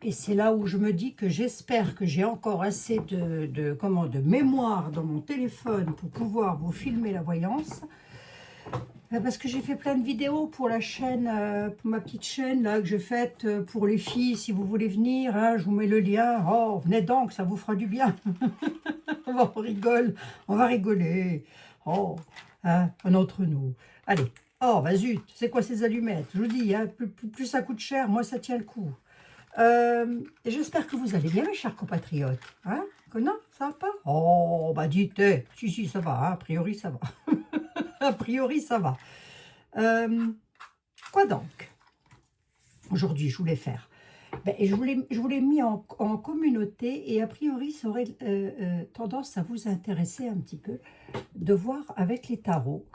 Et c'est là où je me dis que j'espère que j'ai encore assez de mémoire dans mon téléphone pour pouvoir vous filmer la voyance. Parce que j'ai fait plein de vidéos pour la chaîne, pour ma petite chaîne là que j'ai faite pour les filles. Si vous voulez venir, hein, je vous mets le lien. Oh, venez donc, ça vous fera du bien. On va rigoler. Oh, hein, un entre nous. Allez. Oh, bah zut, c'est quoi ces allumettes? Je vous dis, hein, plus ça coûte cher, moins ça tient le coup. J'espère que vous allez bien, mes chers compatriotes. Hein? Que non, ça va pas? Oh, bah dites, si, ça va, hein, a priori, ça va. A priori, ça va. Quoi donc? Aujourd'hui, je voulais faire. Je vous l'ai mis en communauté et a priori, ça aurait tendance à vous intéresser un petit peu de voir avec les tarots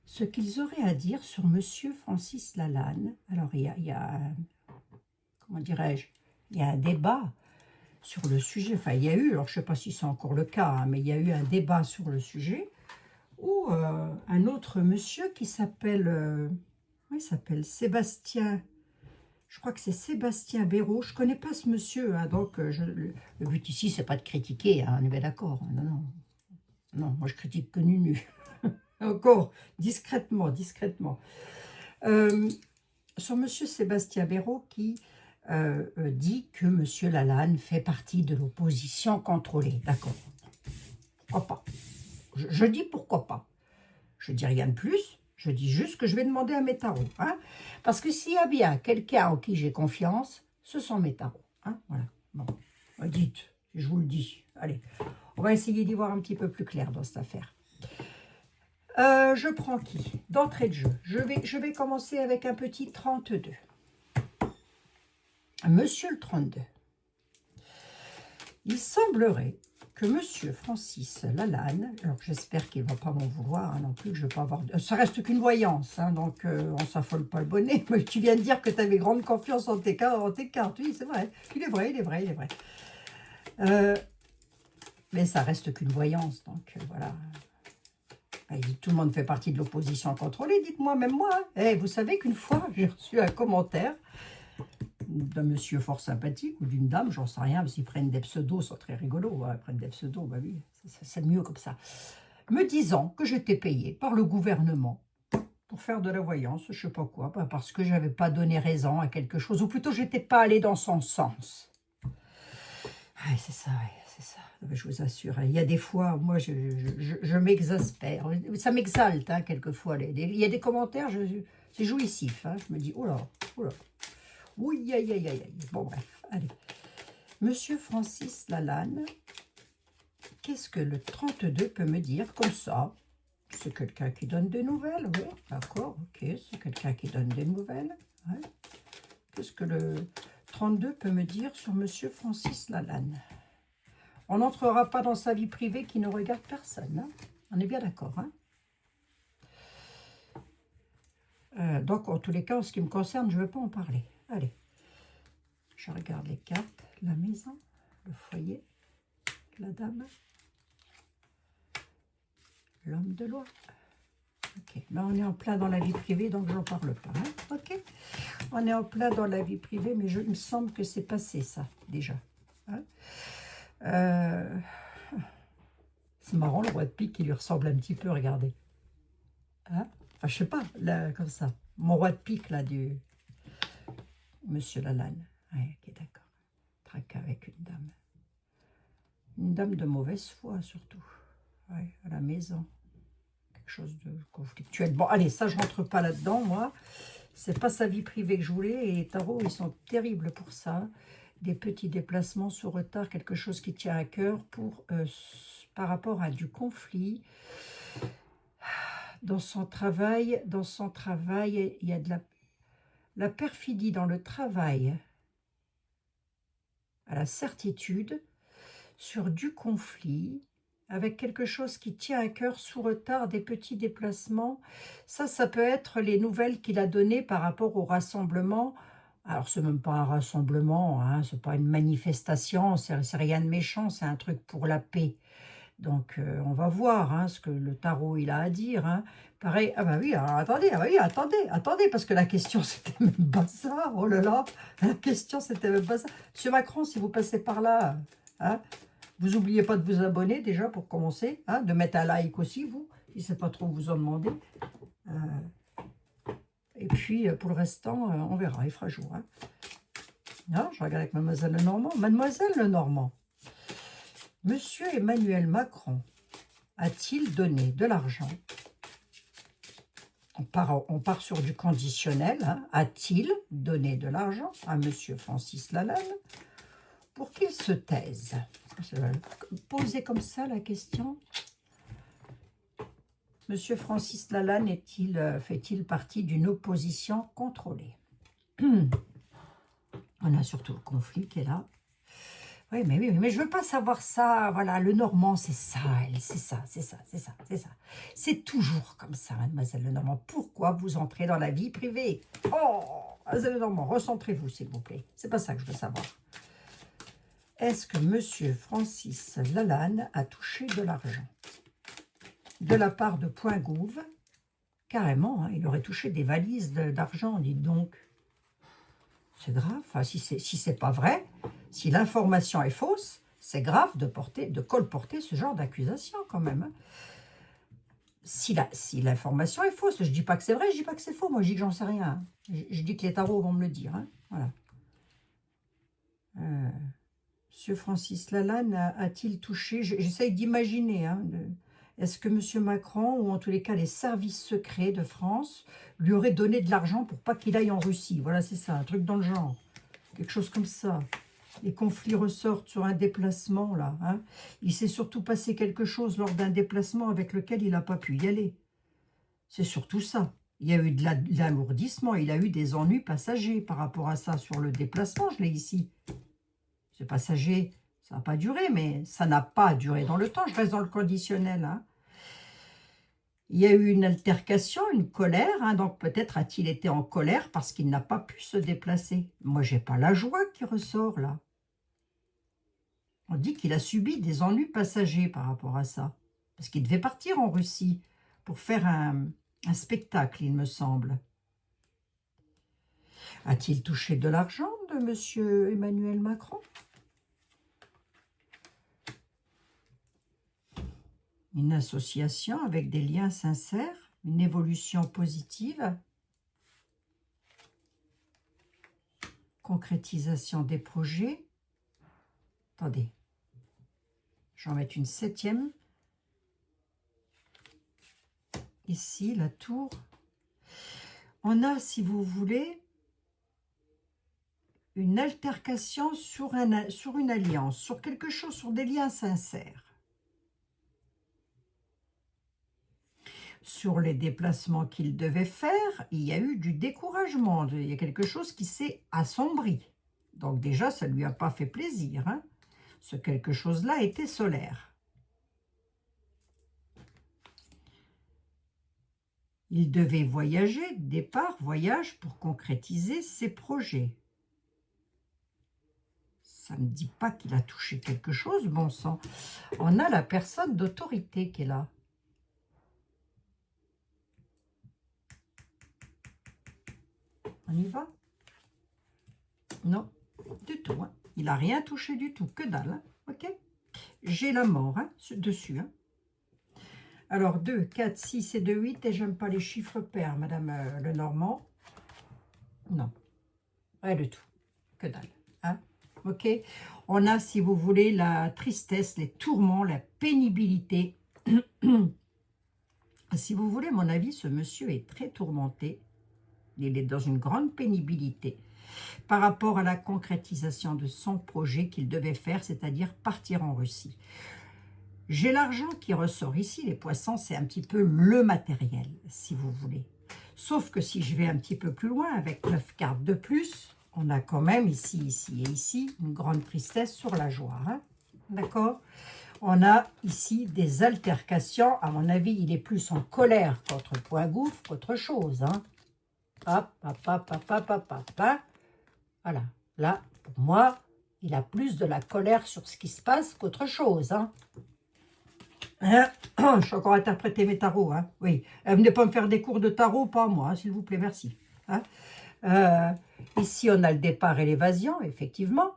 ce qu'ils auraient à dire sur Monsieur Francis Lalanne. Alors, il y a comment dirais-je, il y a un débat sur le sujet. Enfin, il y a eu, alors je ne sais pas si c'est encore le cas, hein, mais il y a eu un débat sur le sujet où un autre monsieur qui s'appelle, il s'appelle Sébastien, je crois que c'est Sébastien Béraud. Je ne connais pas ce monsieur, hein, donc le but ici, c'est pas de critiquer, hein, on est bien d'accord. Non, non, non, moi je critique que nu. Encore, discrètement. Sur monsieur Sébastien Béraud qui dit que monsieur Lalanne fait partie de l'opposition contrôlée. D'accord. Pourquoi pas? Je dis pourquoi pas. Je dis rien de plus. Je dis juste que je vais demander à mes tarots. Hein, parce que s'il y a bien quelqu'un en qui j'ai confiance, ce sont mes tarots. Hein, voilà. Bon, dites, je vous le dis. Allez, on va essayer d'y voir un petit peu plus clair dans cette affaire. Je prends qui? D'entrée de jeu. Je vais commencer avec un petit 32. Monsieur le 32. Il semblerait que Monsieur Francis Lalanne, alors j'espère qu'il ne va pas m'en vouloir hein, non plus, que je ne vais pas avoir... Ça reste qu'une voyance, hein, donc on ne s'affole pas le bonnet. Mais tu viens de dire que tu avais grande confiance en tes cartes. Oui, c'est vrai. Il est vrai. Mais ça reste qu'une voyance, donc voilà. Tout le monde fait partie de l'opposition contrôlée, dites-moi, même moi. Hein. Vous savez qu'une fois, j'ai reçu un commentaire d'un monsieur fort sympathique ou d'une dame, j'en sais rien, parce qu'ils prennent des pseudos, c'est très rigolo, hein, ils prennent des pseudos, bah oui, c'est mieux comme ça, me disant que j'étais payé par le gouvernement pour faire de la voyance, je sais pas quoi, parce que j'avais pas donné raison à quelque chose, ou plutôt j'étais pas allé dans son sens. C'est ça, je vous assure, il y a des fois, moi je m'exaspère, ça m'exalte hein, quelquefois, il y a des commentaires, c'est jouissif, hein, je me dis, oh là, oui, aïe. Bon, bref, allez. Monsieur Francis Lalanne, qu'est-ce que le 32 peut me dire comme ça? C'est quelqu'un qui donne des nouvelles, oui, d'accord, ok, c'est quelqu'un qui donne des nouvelles. Ouais. Qu'est-ce que le 32 peut me dire sur Monsieur Francis Lalanne? On n'entrera pas dans sa vie privée qui ne regarde personne, hein? On est bien d'accord, hein? Donc, en tous les cas, en ce qui me concerne, je ne veux pas en parler. Allez. Je regarde les cartes, la maison, le foyer, la dame, l'homme de loi. Ok, ben on est en plein dans la vie privée, donc j'en parle pas. Hein. Ok, on est en plein dans la vie privée, mais il me semble que c'est passé ça, déjà. Hein. C'est marrant, le roi de pique, qui lui ressemble un petit peu, regardez. Hein, enfin, je sais pas, là, comme ça. Mon roi de pique, là, du monsieur Lalanne. Ouais, ok, d'accord. Tracas avec une dame. Une dame de mauvaise foi, surtout. Ouais, à la maison. Quelque chose de conflictuel. Bon, allez, ça, je rentre pas là-dedans, moi. C'est pas sa vie privée que je voulais. Et les tarots, ils sont terribles pour ça. Des petits déplacements sous retard, quelque chose qui tient à cœur pour, par rapport à du conflit. Dans son travail, il y a de la perfidie dans le travail, à la certitude, sur du conflit, avec quelque chose qui tient à cœur sous retard, des petits déplacements. Ça peut être les nouvelles qu'il a données par rapport au rassemblement. Alors, c'est même pas un rassemblement, hein, c'est pas une manifestation, c'est rien de méchant, c'est un truc pour la paix. Donc, on va voir hein, ce que le tarot il a à dire. Hein. Pareil, ah bah oui, alors attendez, ah bah oui, attendez, parce que la question, c'était même pas ça. Oh là là, la question, c'était même pas ça. Monsieur Macron, si vous passez par là, hein, vous n'oubliez pas de vous abonner déjà pour commencer, hein, de mettre un like aussi, vous, si c'est pas trop vous en demander. Et puis, pour le restant, on verra, il fera jour. Hein. Non, je regarde avec Mademoiselle Lenormand. Mademoiselle Lenormand, Monsieur Emmanuel Macron a-t-il donné de l'argent? On part sur du conditionnel. Hein. A-t-il donné de l'argent à Monsieur Francis Lalanne pour qu'il se taise? Posez comme ça la question. Monsieur Francis Lalanne fait-il partie d'une opposition contrôlée? On a surtout le conflit qui est là. Oui, mais je ne veux pas savoir ça. Voilà, le Normand, c'est ça, c'est ça. C'est toujours comme ça, mademoiselle Lenormand. Pourquoi vous entrez dans la vie privée? Oh, mademoiselle Lenormand, recentrez-vous, s'il vous plaît. C'est pas ça que je veux savoir. Est-ce que monsieur Francis Lalanne a touché de l'argent de la part de Point Gouv? Carrément, hein, il aurait touché des valises d'argent, dites donc. C'est grave. Enfin, si c'est pas vrai, si l'information est fausse, c'est grave de colporter ce genre d'accusation quand même. Hein. Si l'information est fausse, je dis pas que c'est vrai, je dis pas que c'est faux. Moi, je dis que j'en sais rien. Hein. Je dis que les tarots vont me le dire. Hein. Voilà. Monsieur Francis Lalanne a-t-il touché? J'essaye d'imaginer. Hein, est-ce que monsieur Macron, ou en tous les cas les services secrets de France, lui auraient donné de l'argent pour pas qu'il aille en Russie? Voilà, c'est ça, un truc dans le genre. Quelque chose comme ça. Les conflits ressortent sur un déplacement, là. Hein. Il s'est surtout passé quelque chose lors d'un déplacement avec lequel il n'a pas pu y aller. C'est surtout ça. Il y a eu de l'alourdissement, il a eu des ennuis passagers par rapport à ça sur le déplacement, je l'ai ici. Ce passager, ça n'a pas duré, mais ça n'a pas duré dans le temps. Je reste dans le conditionnel, hein. Il y a eu une altercation, une colère, hein, donc peut-être a-t-il été en colère parce qu'il n'a pas pu se déplacer. Moi, j'ai pas la joie qui ressort là. On dit qu'il a subi des ennuis passagers par rapport à ça. Parce qu'il devait partir en Russie pour faire un spectacle, il me semble. A-t-il touché de l'argent de monsieur Emmanuel Macron? Une association avec des liens sincères, une évolution positive, concrétisation des projets. Attendez, je vais en mettre une 7e. Ici, la tour. On a, si vous voulez, une altercation sur une alliance, sur quelque chose, sur des liens sincères. Sur les déplacements qu'il devait faire, il y a eu du découragement. Il y a quelque chose qui s'est assombri. Donc déjà, ça ne lui a pas fait plaisir. Hein. Ce quelque chose-là était solaire. Il devait voyager, voyage pour concrétiser ses projets. Ça ne dit pas qu'il a touché quelque chose, bon sang. On a la personne d'autorité qui est là. On y va? Non, du tout. Hein. Il n'a rien touché du tout, que dalle. Hein. Ok? J'ai la mort hein, dessus. Hein. Alors, 2, 4, 6 et 2, 8. Et j'aime pas les chiffres pairs, madame Lenormand. Non, rien du tout. Que dalle. Hein. Ok? On a, si vous voulez, la tristesse, les tourments, la pénibilité. Si vous voulez mon avis, ce monsieur est très tourmenté. Il est dans une grande pénibilité par rapport à la concrétisation de son projet qu'il devait faire, c'est-à-dire partir en Russie. J'ai l'argent qui ressort ici, les poissons, c'est un petit peu le matériel, si vous voulez. Sauf que si je vais un petit peu plus loin, avec 9 cartes de plus, on a quand même ici, ici et ici, une grande tristesse sur la joie. Hein. D'accord? On a ici des altercations. À mon avis, il est plus en colère contre Point Gouv qu'autre chose. Hein. Hop, hop, hop, hop, hop, hop, hop, hop. Voilà. Là, pour moi, il a plus de la colère sur ce qui se passe qu'autre chose. Hein. Hein. Je suis encore interpréter mes tarots, hein. Oui. Venez pas me faire des cours de tarot, pas moi, hein, s'il vous plaît, merci. Hein. Euh, Ici, on a le départ et l'évasion, effectivement.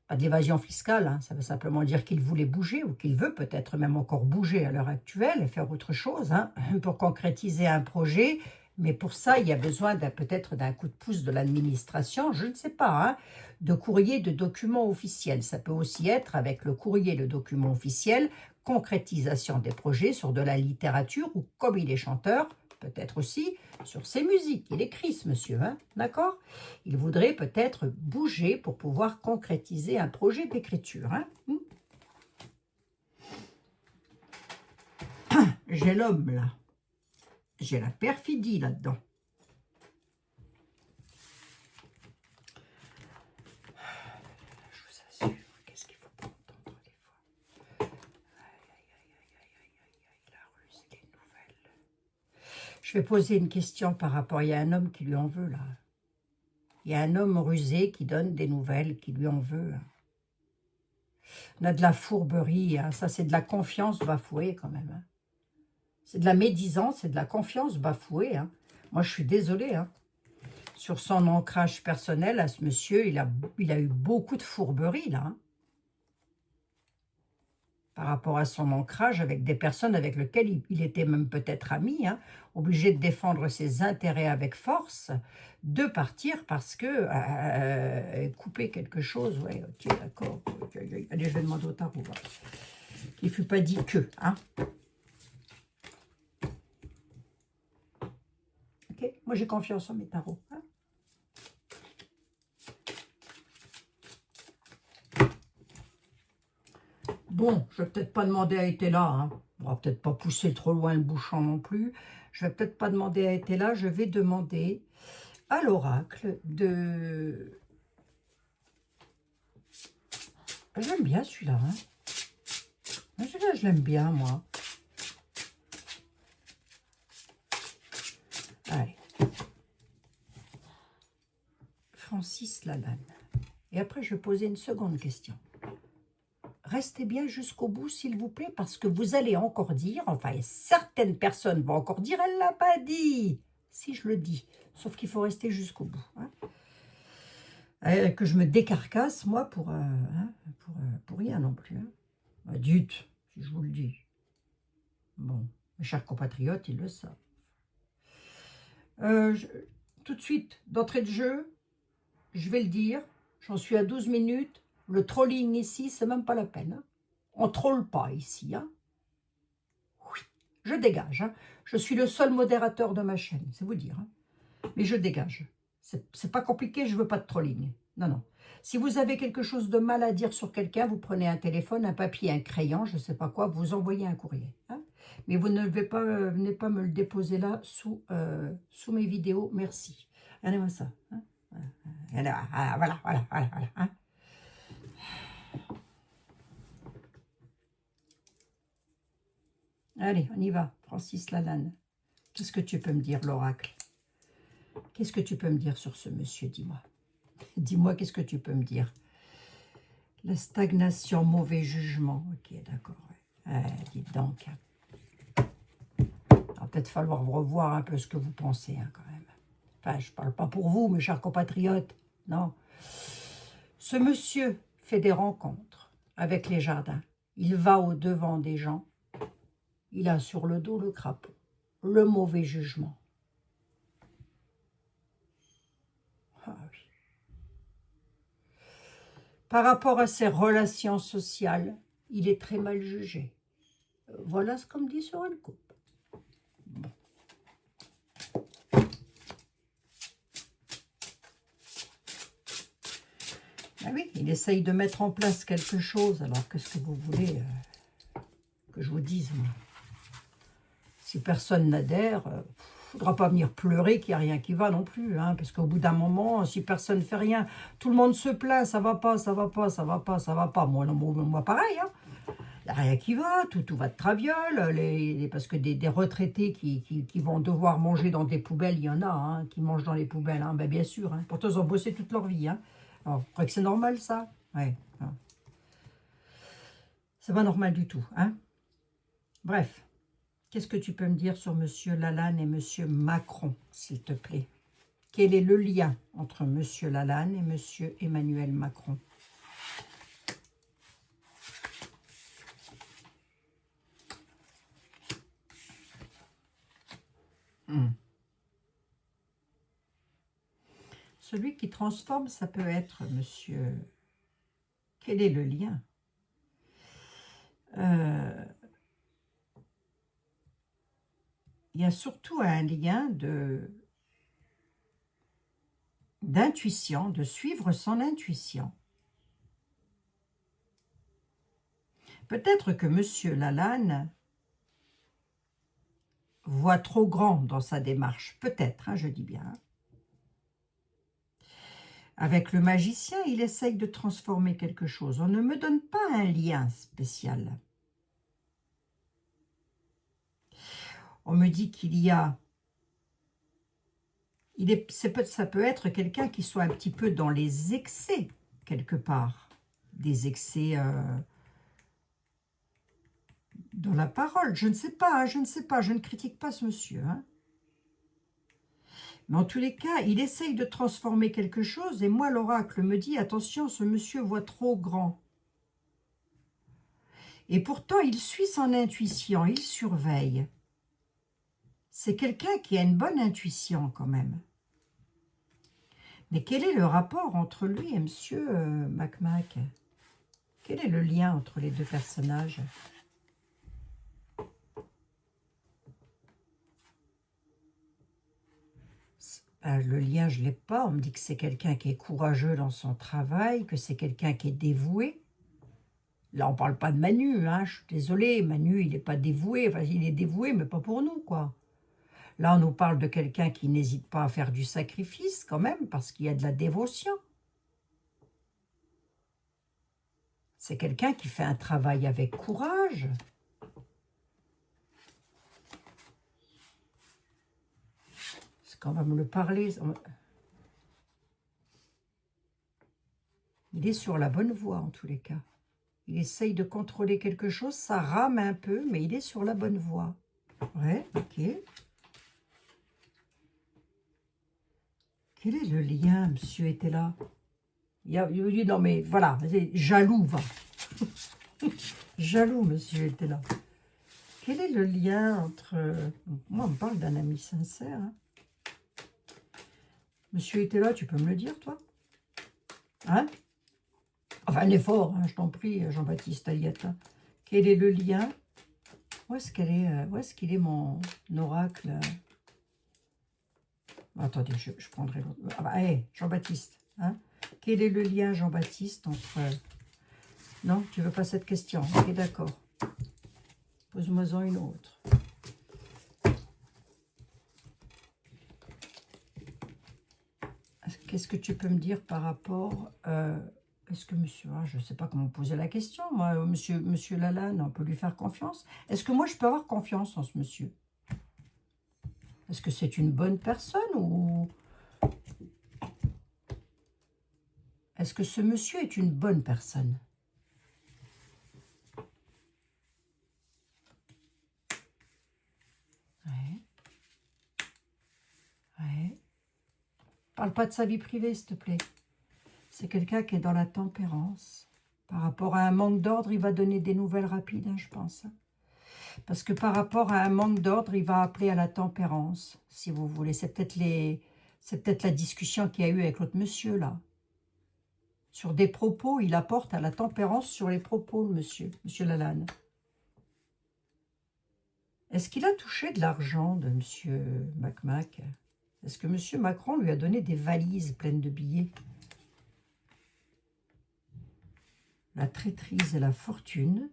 Pas d'évasion fiscale, hein. Ça veut simplement dire qu'il voulait bouger ou qu'il veut peut-être même encore bouger à l'heure actuelle et faire autre chose, hein, pour concrétiser un projet. Mais pour ça, il y a besoin peut-être d'un coup de pouce de l'administration, je ne sais pas, hein, de courrier, de documents officiels. Ça peut aussi être avec le courrier, le document officiel, concrétisation des projets sur de la littérature ou comme il est chanteur, peut-être aussi sur ses musiques. Il écrit ce monsieur, hein, d'accord? Il voudrait peut-être bouger pour pouvoir concrétiser un projet d'écriture. Hein. J'ai l'homme là. J'ai la perfidie là-dedans. Je vous assure, qu'est-ce qu'il faut pas entendre des fois. La ruse, les nouvelles. Je vais poser une question par rapport, il y a un homme qui lui en veut là. Il y a un homme rusé qui donne des nouvelles, qui lui en veut. On a de la fourberie, hein. Ça c'est de la confiance bafouée quand même. Hein. C'est de la médisance, c'est de la confiance bafouée. Hein. Moi je suis désolée. Hein. Sur son ancrage personnel à ce monsieur, il a eu beaucoup de fourberie là. Hein. Par rapport à son ancrage avec des personnes avec lesquelles il était même peut-être ami, hein, obligé de défendre ses intérêts avec force, de partir parce que couper quelque chose, ouais, ok, d'accord, allez, je vais demander au tarot. Il ne fut pas dit que, hein. Ok, moi j'ai confiance en mes tarots, hein. Bon, je vais peut-être pas demander à être là, hein. On va peut-être pas pousser trop loin le bouchon non plus. Je vais peut-être pas demander à être là, je vais demander à l'oracle de... J'aime bien celui-là, hein. Celui-là, je l'aime bien, moi. Allez. Francis Lalanne. Et après, je vais poser une seconde question. Restez bien jusqu'au bout, s'il vous plaît, parce que vous allez encore dire, enfin, certaines personnes vont encore dire, elle ne l'a pas dit, si je le dis. Sauf qu'il faut rester jusqu'au bout. Hein. Que je me décarcasse, moi, pour rien non plus. Hein. Dites, si je vous le dis. Bon, mes chers compatriotes, ils le savent. Tout de suite, d'entrée de jeu, je vais le dire, j'en suis à 12 minutes. Le trolling ici, c'est même pas la peine. Hein. On ne troll pas ici. Hein. Oui, je dégage. Hein. Je suis le seul modérateur de ma chaîne, c'est vous dire. Hein. Mais je dégage. C'est pas compliqué, je veux pas de trolling. Non, non. Si vous avez quelque chose de mal à dire sur quelqu'un, vous prenez un téléphone, un papier, un crayon, je ne sais pas quoi, vous envoyez un courrier. Hein. Mais vous ne venez pas me le déposer là sous mes vidéos. Merci. Regardez-moi ça. Hein. Voilà, voilà. Hein. Allez, on y va. Francis Lalanne. Qu'est-ce que tu peux me dire, l'oracle? Qu'est-ce que tu peux me dire sur ce monsieur, dis-moi. Dis-moi, qu'est-ce que tu peux me dire? La stagnation, mauvais jugement. Ok, d'accord. Ouais. Dites donc. Il va peut-être falloir revoir un peu ce que vous pensez, hein, quand même. Enfin, je ne parle pas pour vous, mes chers compatriotes. Non. Ce monsieur fait des rencontres avec les jardins. Il va au-devant des gens. Il a sur le dos le crapaud. Le mauvais jugement. Ah oui. Par rapport à ses relations sociales, il est très mal jugé. Voilà ce qu'on me dit sur une coupe. Bon. Ah oui, il essaye de mettre en place quelque chose. Alors, qu'est-ce que vous voulez que je vous dise, moi? Si personne n'adhère, il ne faudra pas venir pleurer qu'il n'y a rien qui va non plus. Hein, parce qu'au bout d'un moment, si personne ne fait rien, tout le monde se plaint, ça va pas, ça va pas, ça va pas, ça va pas. Moi pareil, hein. Il n'y a rien qui va, tout va de traviole, parce que des retraités qui vont devoir manger dans des poubelles, il y en a, hein, qui mangent dans les poubelles, hein, ben bien sûr. Hein, pourtant, ils ont bossé toute leur vie. Hein. Alors, vous croyez que c'est normal, ça? Ouais. Hein. C'est pas normal du tout. Hein. Bref, qu'est-ce que tu peux me dire sur Monsieur Lalanne et Monsieur Macron, s'il te plaît? Quel est le lien entre Monsieur Lalanne et Monsieur Emmanuel Macron? Celui qui transforme, ça peut être Monsieur... Quel est le lien? Il y a surtout un lien d'intuition, de suivre son intuition. Peut-être que Monsieur Lalanne voit trop grand dans sa démarche. Peut-être, hein, je dis bien. Avec le magicien, il essaye de transformer quelque chose. On ne me donne pas un lien spécial. On me dit qu'il y a... ça peut être quelqu'un qui soit un petit peu dans les excès, quelque part. Des excès dans la parole. Je ne sais pas, je ne sais pas. Je ne critique pas ce monsieur. Hein. Mais en tous les cas, il essaye de transformer quelque chose. Et moi, l'oracle me dit, attention, ce monsieur voit trop grand. Et pourtant, il suit son intuition, il surveille. C'est quelqu'un qui a une bonne intuition quand même. Mais quel est le rapport entre lui et Monsieur Macmac? Quel est le lien entre les deux personnages? Le lien, je ne l'ai pas. On me dit que c'est quelqu'un qui est courageux dans son travail, que c'est quelqu'un qui est dévoué. Là, on ne parle pas de Manu, hein, je suis désolée. Manu, il n'est pas dévoué. Enfin, il est dévoué, mais pas pour nous, quoi. Là, on nous parle de quelqu'un qui n'hésite pas à faire du sacrifice, quand même, parce qu'il y a de la dévotion. C'est quelqu'un qui fait un travail avec courage. Parce qu'on va me le parler. Il est sur la bonne voie, en tous les cas. Il essaye de contrôler quelque chose, ça rame un peu, mais il est sur la bonne voie. Ouais, ok. Quel est le lien, monsieur était là? Il dit, non mais voilà, jaloux, va. Jaloux, monsieur était là. Quel est le lien entre... Moi, on me parle d'un ami sincère. Hein. Monsieur était là, tu peux me le dire, toi? Hein? Enfin, un effort, hein, je t'en prie, Jean-Baptiste Aliette. Hein. Quel est le lien? Où est-ce qu'il est mon oracle? Attendez, je prendrai l'autre. Ah bah, hey, Jean-Baptiste. Hein? Quel est le lien, Jean-Baptiste, entre... Non, tu veux pas cette question. Ok, d'accord. Pose-moi-en une autre. Qu'est-ce que tu peux me dire par rapport... Est-ce que monsieur... je ne sais pas comment poser la question. Moi, monsieur Lalanne, on peut lui faire confiance. Est-ce que moi, je peux avoir confiance en ce monsieur? Est-ce que c'est une bonne personne ou... Est-ce que ce monsieur est une bonne personne? Ouais. Ouais. Parle pas de sa vie privée, s'il te plaît. C'est quelqu'un qui est dans la tempérance. Par rapport à un manque d'ordre, il va donner des nouvelles rapides, hein, je pense. Parce que par rapport à un manque d'ordre, il va appeler à la tempérance, si vous voulez. C'est peut-être la discussion qu'il y a eu avec l'autre monsieur, là. Sur des propos, il apporte à la tempérance sur les propos, monsieur Lalanne. Est-ce qu'il a touché de l'argent de monsieur Macmac? Est-ce que monsieur Macron lui a donné des valises pleines de billets? La traîtrise et la fortune.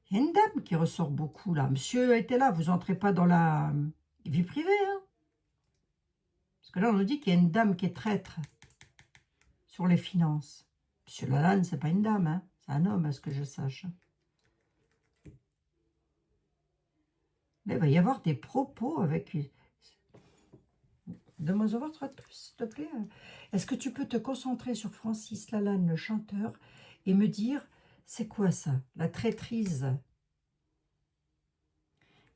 Il y a une dame qui ressort beaucoup, là. Monsieur était là, vous entrez pas dans la vie privée, hein? Parce que là, on nous dit qu'il y a une dame qui est traître sur les finances. Monsieur Lalanne, c'est pas une dame, hein? C'est un homme, à ce que je sache. Là, il va y avoir des propos avec... Donne-moi en voir 3 de plus, s'il te plaît. Est-ce que tu peux te concentrer sur Francis Lalanne, le chanteur, et me dire, c'est quoi ça? La traîtrise.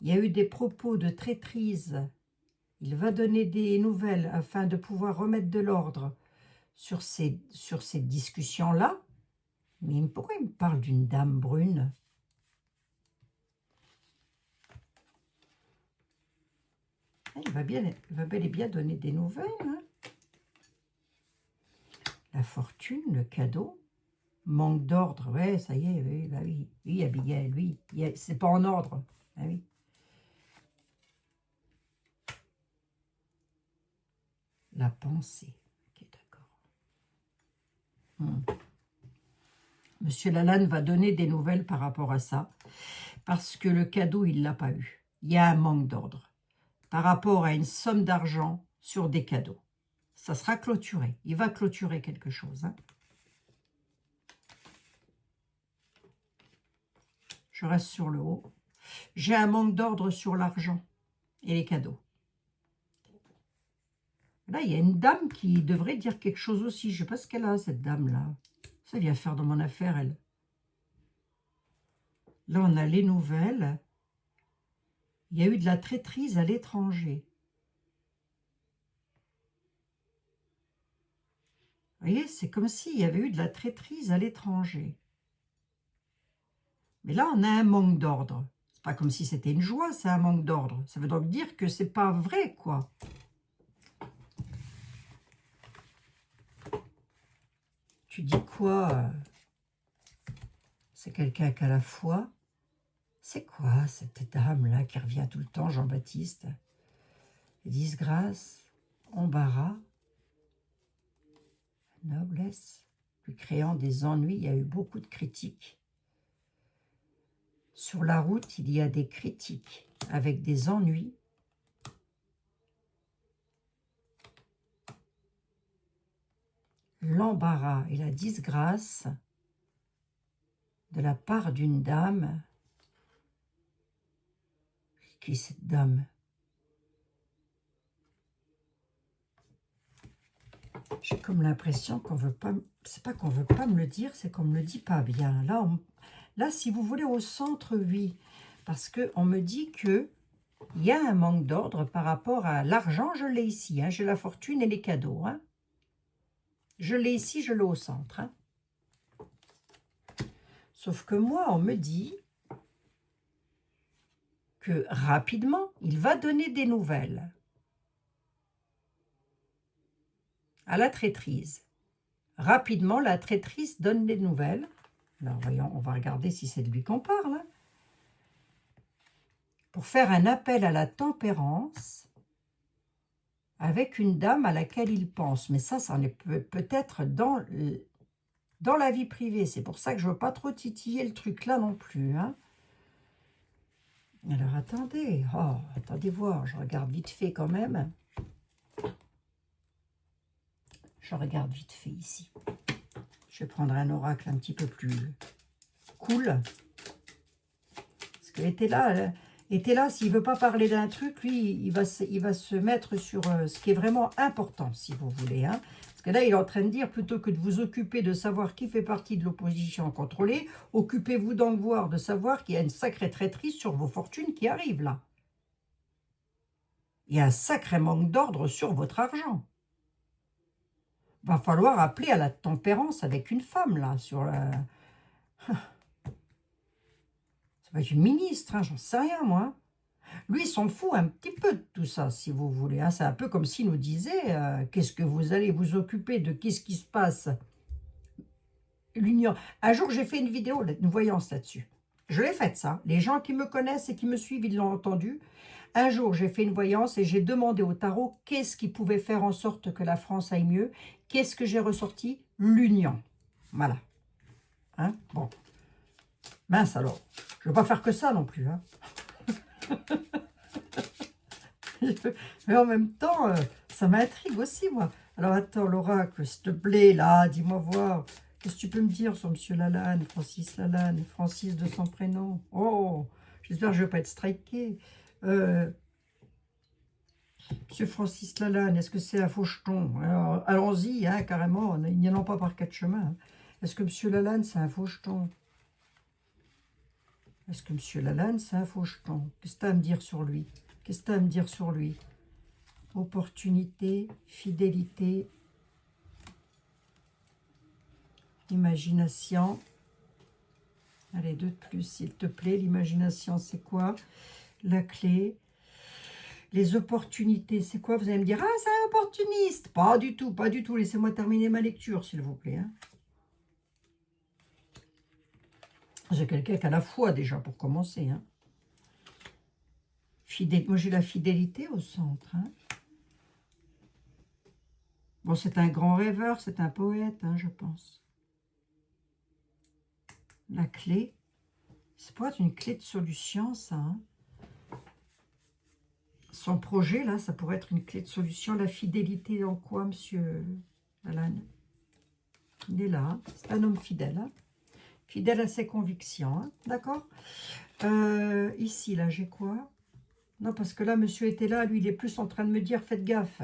Il y a eu des propos de traîtrise. Il va donner des nouvelles afin de pouvoir remettre de l'ordre sur ces discussions-là. Mais pourquoi il me parle d'une dame brune? Il va bel et bien donner des nouvelles. Hein. La fortune, le cadeau, manque d'ordre. Ouais, ça y est, oui, bah oui. Oui, Abigail, oui. C'est pas en ordre. Ah oui. La pensée. Ok, d'accord. Monsieur Lalanne va donner des nouvelles par rapport à ça. Parce que le cadeau, il ne l'a pas eu. Il y a un manque d'ordre. Par rapport à une somme d'argent sur des cadeaux. Ça sera clôturé. Il va clôturer quelque chose. Hein. Je reste sur le haut. J'ai un manque d'ordre sur l'argent et les cadeaux. Là, il y a une dame qui devrait dire quelque chose aussi. Je ne sais pas ce qu'elle a, cette dame-là. Ça vient faire dans mon affaire, elle. Là, on a les nouvelles. Il y a eu de la traîtrise à l'étranger. Vous voyez, c'est comme s'il y avait eu de la traîtrise à l'étranger. Mais là, on a un manque d'ordre. C'est pas comme si c'était une joie, c'est un manque d'ordre. Ça veut donc dire que c'est pas vrai, quoi. Tu dis quoi? C'est quelqu'un qui a la foi. C'est quoi cette dame-là qui revient tout le temps, Jean-Baptiste? Disgrâce, embarras, noblesse, lui créant des ennuis. Il y a eu beaucoup de critiques. Sur la route, il y a des critiques avec des ennuis. L'embarras et la disgrâce de la part d'une dame. Qui est cette dame? J'ai comme l'impression qu'on veut pas... C'est pas qu'on veut pas me le dire, c'est qu'on me le dit pas bien. Là, si vous voulez, au centre, oui. Parce qu'on me dit que il y a un manque d'ordre par rapport à l'argent. Je l'ai ici. Hein, j'ai la fortune et les cadeaux. Hein. Je l'ai ici, je l'ai au centre. Hein. Sauf que moi, on me dit que rapidement, il va donner des nouvelles à la traîtrise. Rapidement, la traîtrise donne des nouvelles. Alors, voyons, on va regarder si c'est de lui qu'on parle. Hein. Pour faire un appel à la tempérance avec une dame à laquelle il pense. Mais ça en est peut-être dans la vie privée. C'est pour ça que je ne veux pas trop titiller le truc là non plus. Hein. Alors, attendez. Oh, attendez voir. Je regarde vite fait quand même. Je regarde vite fait ici. Je vais prendre un oracle un petit peu plus cool. Parce que était là, s'il ne veut pas parler d'un truc, lui, il va se mettre sur ce qui est vraiment important, si vous voulez. Hein. Parce que là, il est en train de dire, plutôt que de vous occuper de savoir qui fait partie de l'opposition contrôlée, occupez-vous donc de savoir qu'il y a une sacrée traîtrise sur vos fortunes qui arrive là. Il y a un sacré manque d'ordre sur votre argent. Va falloir appeler à la tempérance avec une femme, là, sur la... Ça va être une ministre, hein, j'en sais rien, moi. Lui, il s'en fout un petit peu de tout ça, si vous voulez. Hein. C'est un peu comme s'il nous disait, qu'est-ce que vous allez vous occuper de qu'est-ce qui se passe? L'union. Un jour, j'ai fait une vidéo, une voyance là-dessus. Je l'ai faite, ça. Les gens qui me connaissent et qui me suivent, ils l'ont entendu. Un jour, j'ai fait une voyance et j'ai demandé au tarot qu'est-ce qui pouvait faire en sorte que la France aille mieux. Qu'est-ce que j'ai ressorti? L'union. Voilà. Hein? Bon. Mince alors. Je ne veux pas faire que ça non plus. Hein. Mais en même temps, ça m'intrigue aussi, moi. Alors, attends, l'oracle, s'il te plaît, là, dis-moi voir. Qu'est-ce que tu peux me dire sur M. Lalanne, Francis Lalanne, Francis de son prénom? Oh, j'espère que je ne vais pas être striké. Monsieur Francis Lalanne, est-ce que c'est un faucheton? Alors, allons-y, hein, carrément, il n'y en a pas par quatre chemins. Hein. Est-ce que Monsieur Lalanne, c'est un faucheton? Est-ce que Monsieur Lalanne, c'est un faucheton? Qu'est-ce que tu as à me dire sur lui? Qu'est-ce que tu as à me dire sur lui? Opportunité, fidélité, imagination. Allez, deux de plus, s'il te plaît. L'imagination, c'est quoi? La clé. Les opportunités, c'est quoi? Vous allez me dire, ah, c'est un opportuniste. Pas du tout, pas du tout. Laissez-moi terminer ma lecture, s'il vous plaît. Hein. J'ai quelqu'un qui a la foi, déjà, pour commencer. Hein. Moi, j'ai la fidélité au centre. Hein. Bon, c'est un grand rêveur, c'est un poète, hein, je pense. La clé. Ça pourrait être une clé de solution, ça. Hein. Son projet, là, ça pourrait être une clé de solution. La fidélité en quoi, monsieur Alan? Il est là. Hein. C'est un homme fidèle. Hein. Fidèle à ses convictions. Hein. D'accord. Ici, là, j'ai quoi? Non, parce que là, monsieur était là. Lui, il est plus en train de me dire, faites gaffe.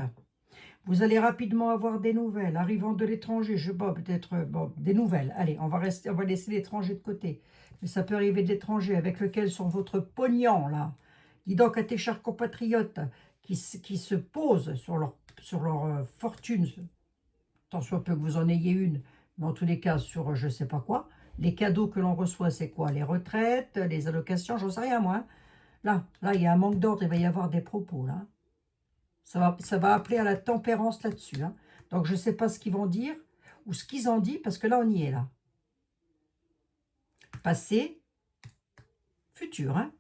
Vous allez rapidement avoir des nouvelles. Arrivant de l'étranger, je sais pas, peut-être... Bon, des nouvelles. Allez, on va laisser l'étranger de côté. Mais ça peut arriver de l'étranger avec lequel sont votre pognon, là. Dis donc à tes chers compatriotes qui se posent sur leur fortune, tant soit peu que vous en ayez une, mais en tous les cas sur je ne sais pas quoi. Les cadeaux que l'on reçoit, c'est quoi? Les retraites, les allocations, j'en sais rien moi. Hein. Là, il y a un manque d'ordre, il va y avoir des propos là. Ça va appeler à la tempérance là-dessus. Hein. Donc je ne sais pas ce qu'ils vont dire ou ce qu'ils ont dit parce que là, on y est là. Passé, futur. Hein.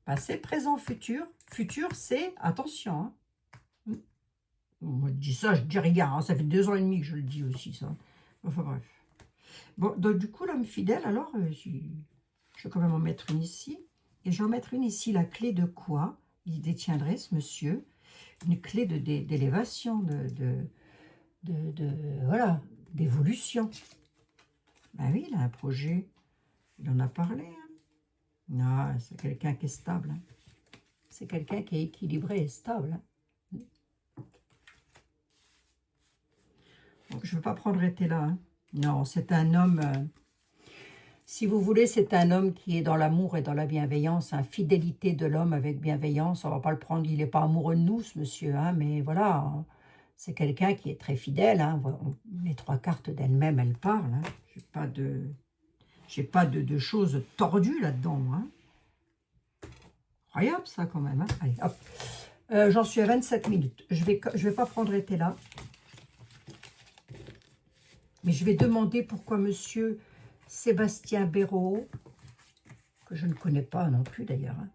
Passé, présent, futur. Futur, c'est, attention, hein. Moi, je dis ça, je dis rien. Hein. Ça fait 2 ans et demi que je le dis aussi, ça. Enfin, bref. Bon, donc, du coup, l'homme fidèle, alors, je vais quand même en mettre une ici. Et je vais en mettre une ici. La clé de quoi il détiendrait, ce monsieur? Une clé d'élévation, voilà, d'évolution. Ben oui, il a un projet. Il en a parlé, hein. Non, c'est quelqu'un qui est stable. Hein. C'est quelqu'un qui est équilibré et stable. Hein. Donc, je ne veux pas prendre été là. Hein. Non, c'est un homme... si vous voulez, c'est un homme qui est dans l'amour et dans la bienveillance. Hein, fidélité de l'homme avec bienveillance. On ne va pas le prendre, il n'est pas amoureux de nous, ce monsieur. Hein, mais voilà, hein, c'est quelqu'un qui est très fidèle. Hein. Les 3 cartes d'elle-même, elles parlent. Hein. J'ai pas de choses tordues là-dedans. Hein. Incroyable ça quand même. Hein. Allez, hop. J'en suis à 27 minutes. Je vais pas prendre été là. Mais je vais demander pourquoi monsieur Sébastien Béraud, que je ne connais pas non plus d'ailleurs. Hein.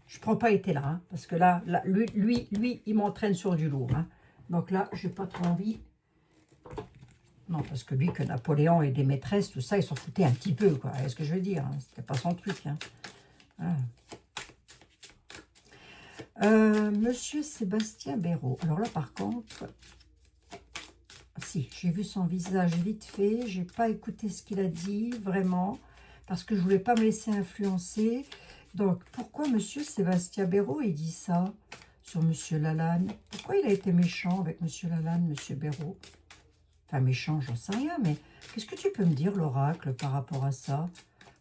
Je ne prends pas été là. Hein, parce que là lui, il m'entraîne sur du lourd. Hein. Donc là, je n'ai pas trop envie. Non, parce que lui, que Napoléon et des maîtresses, tout ça, ils s'en foutaient un petit peu. Quoi. Est-ce que je veux dire? Hein. C'était pas son truc. Hein. Ah. Monsieur Sébastien Béraud. Alors là, par contre, si, j'ai vu son visage vite fait. J'ai pas écouté ce qu'il a dit, vraiment, parce que je voulais pas me laisser influencer. Donc, pourquoi monsieur Sébastien Béraud, il dit ça sur monsieur Lalanne? Pourquoi il a été méchant avec monsieur Lalanne, monsieur Béraud? Enfin, méchant, j'en sais rien, mais qu'est-ce que tu peux me dire, l'oracle, par rapport à ça?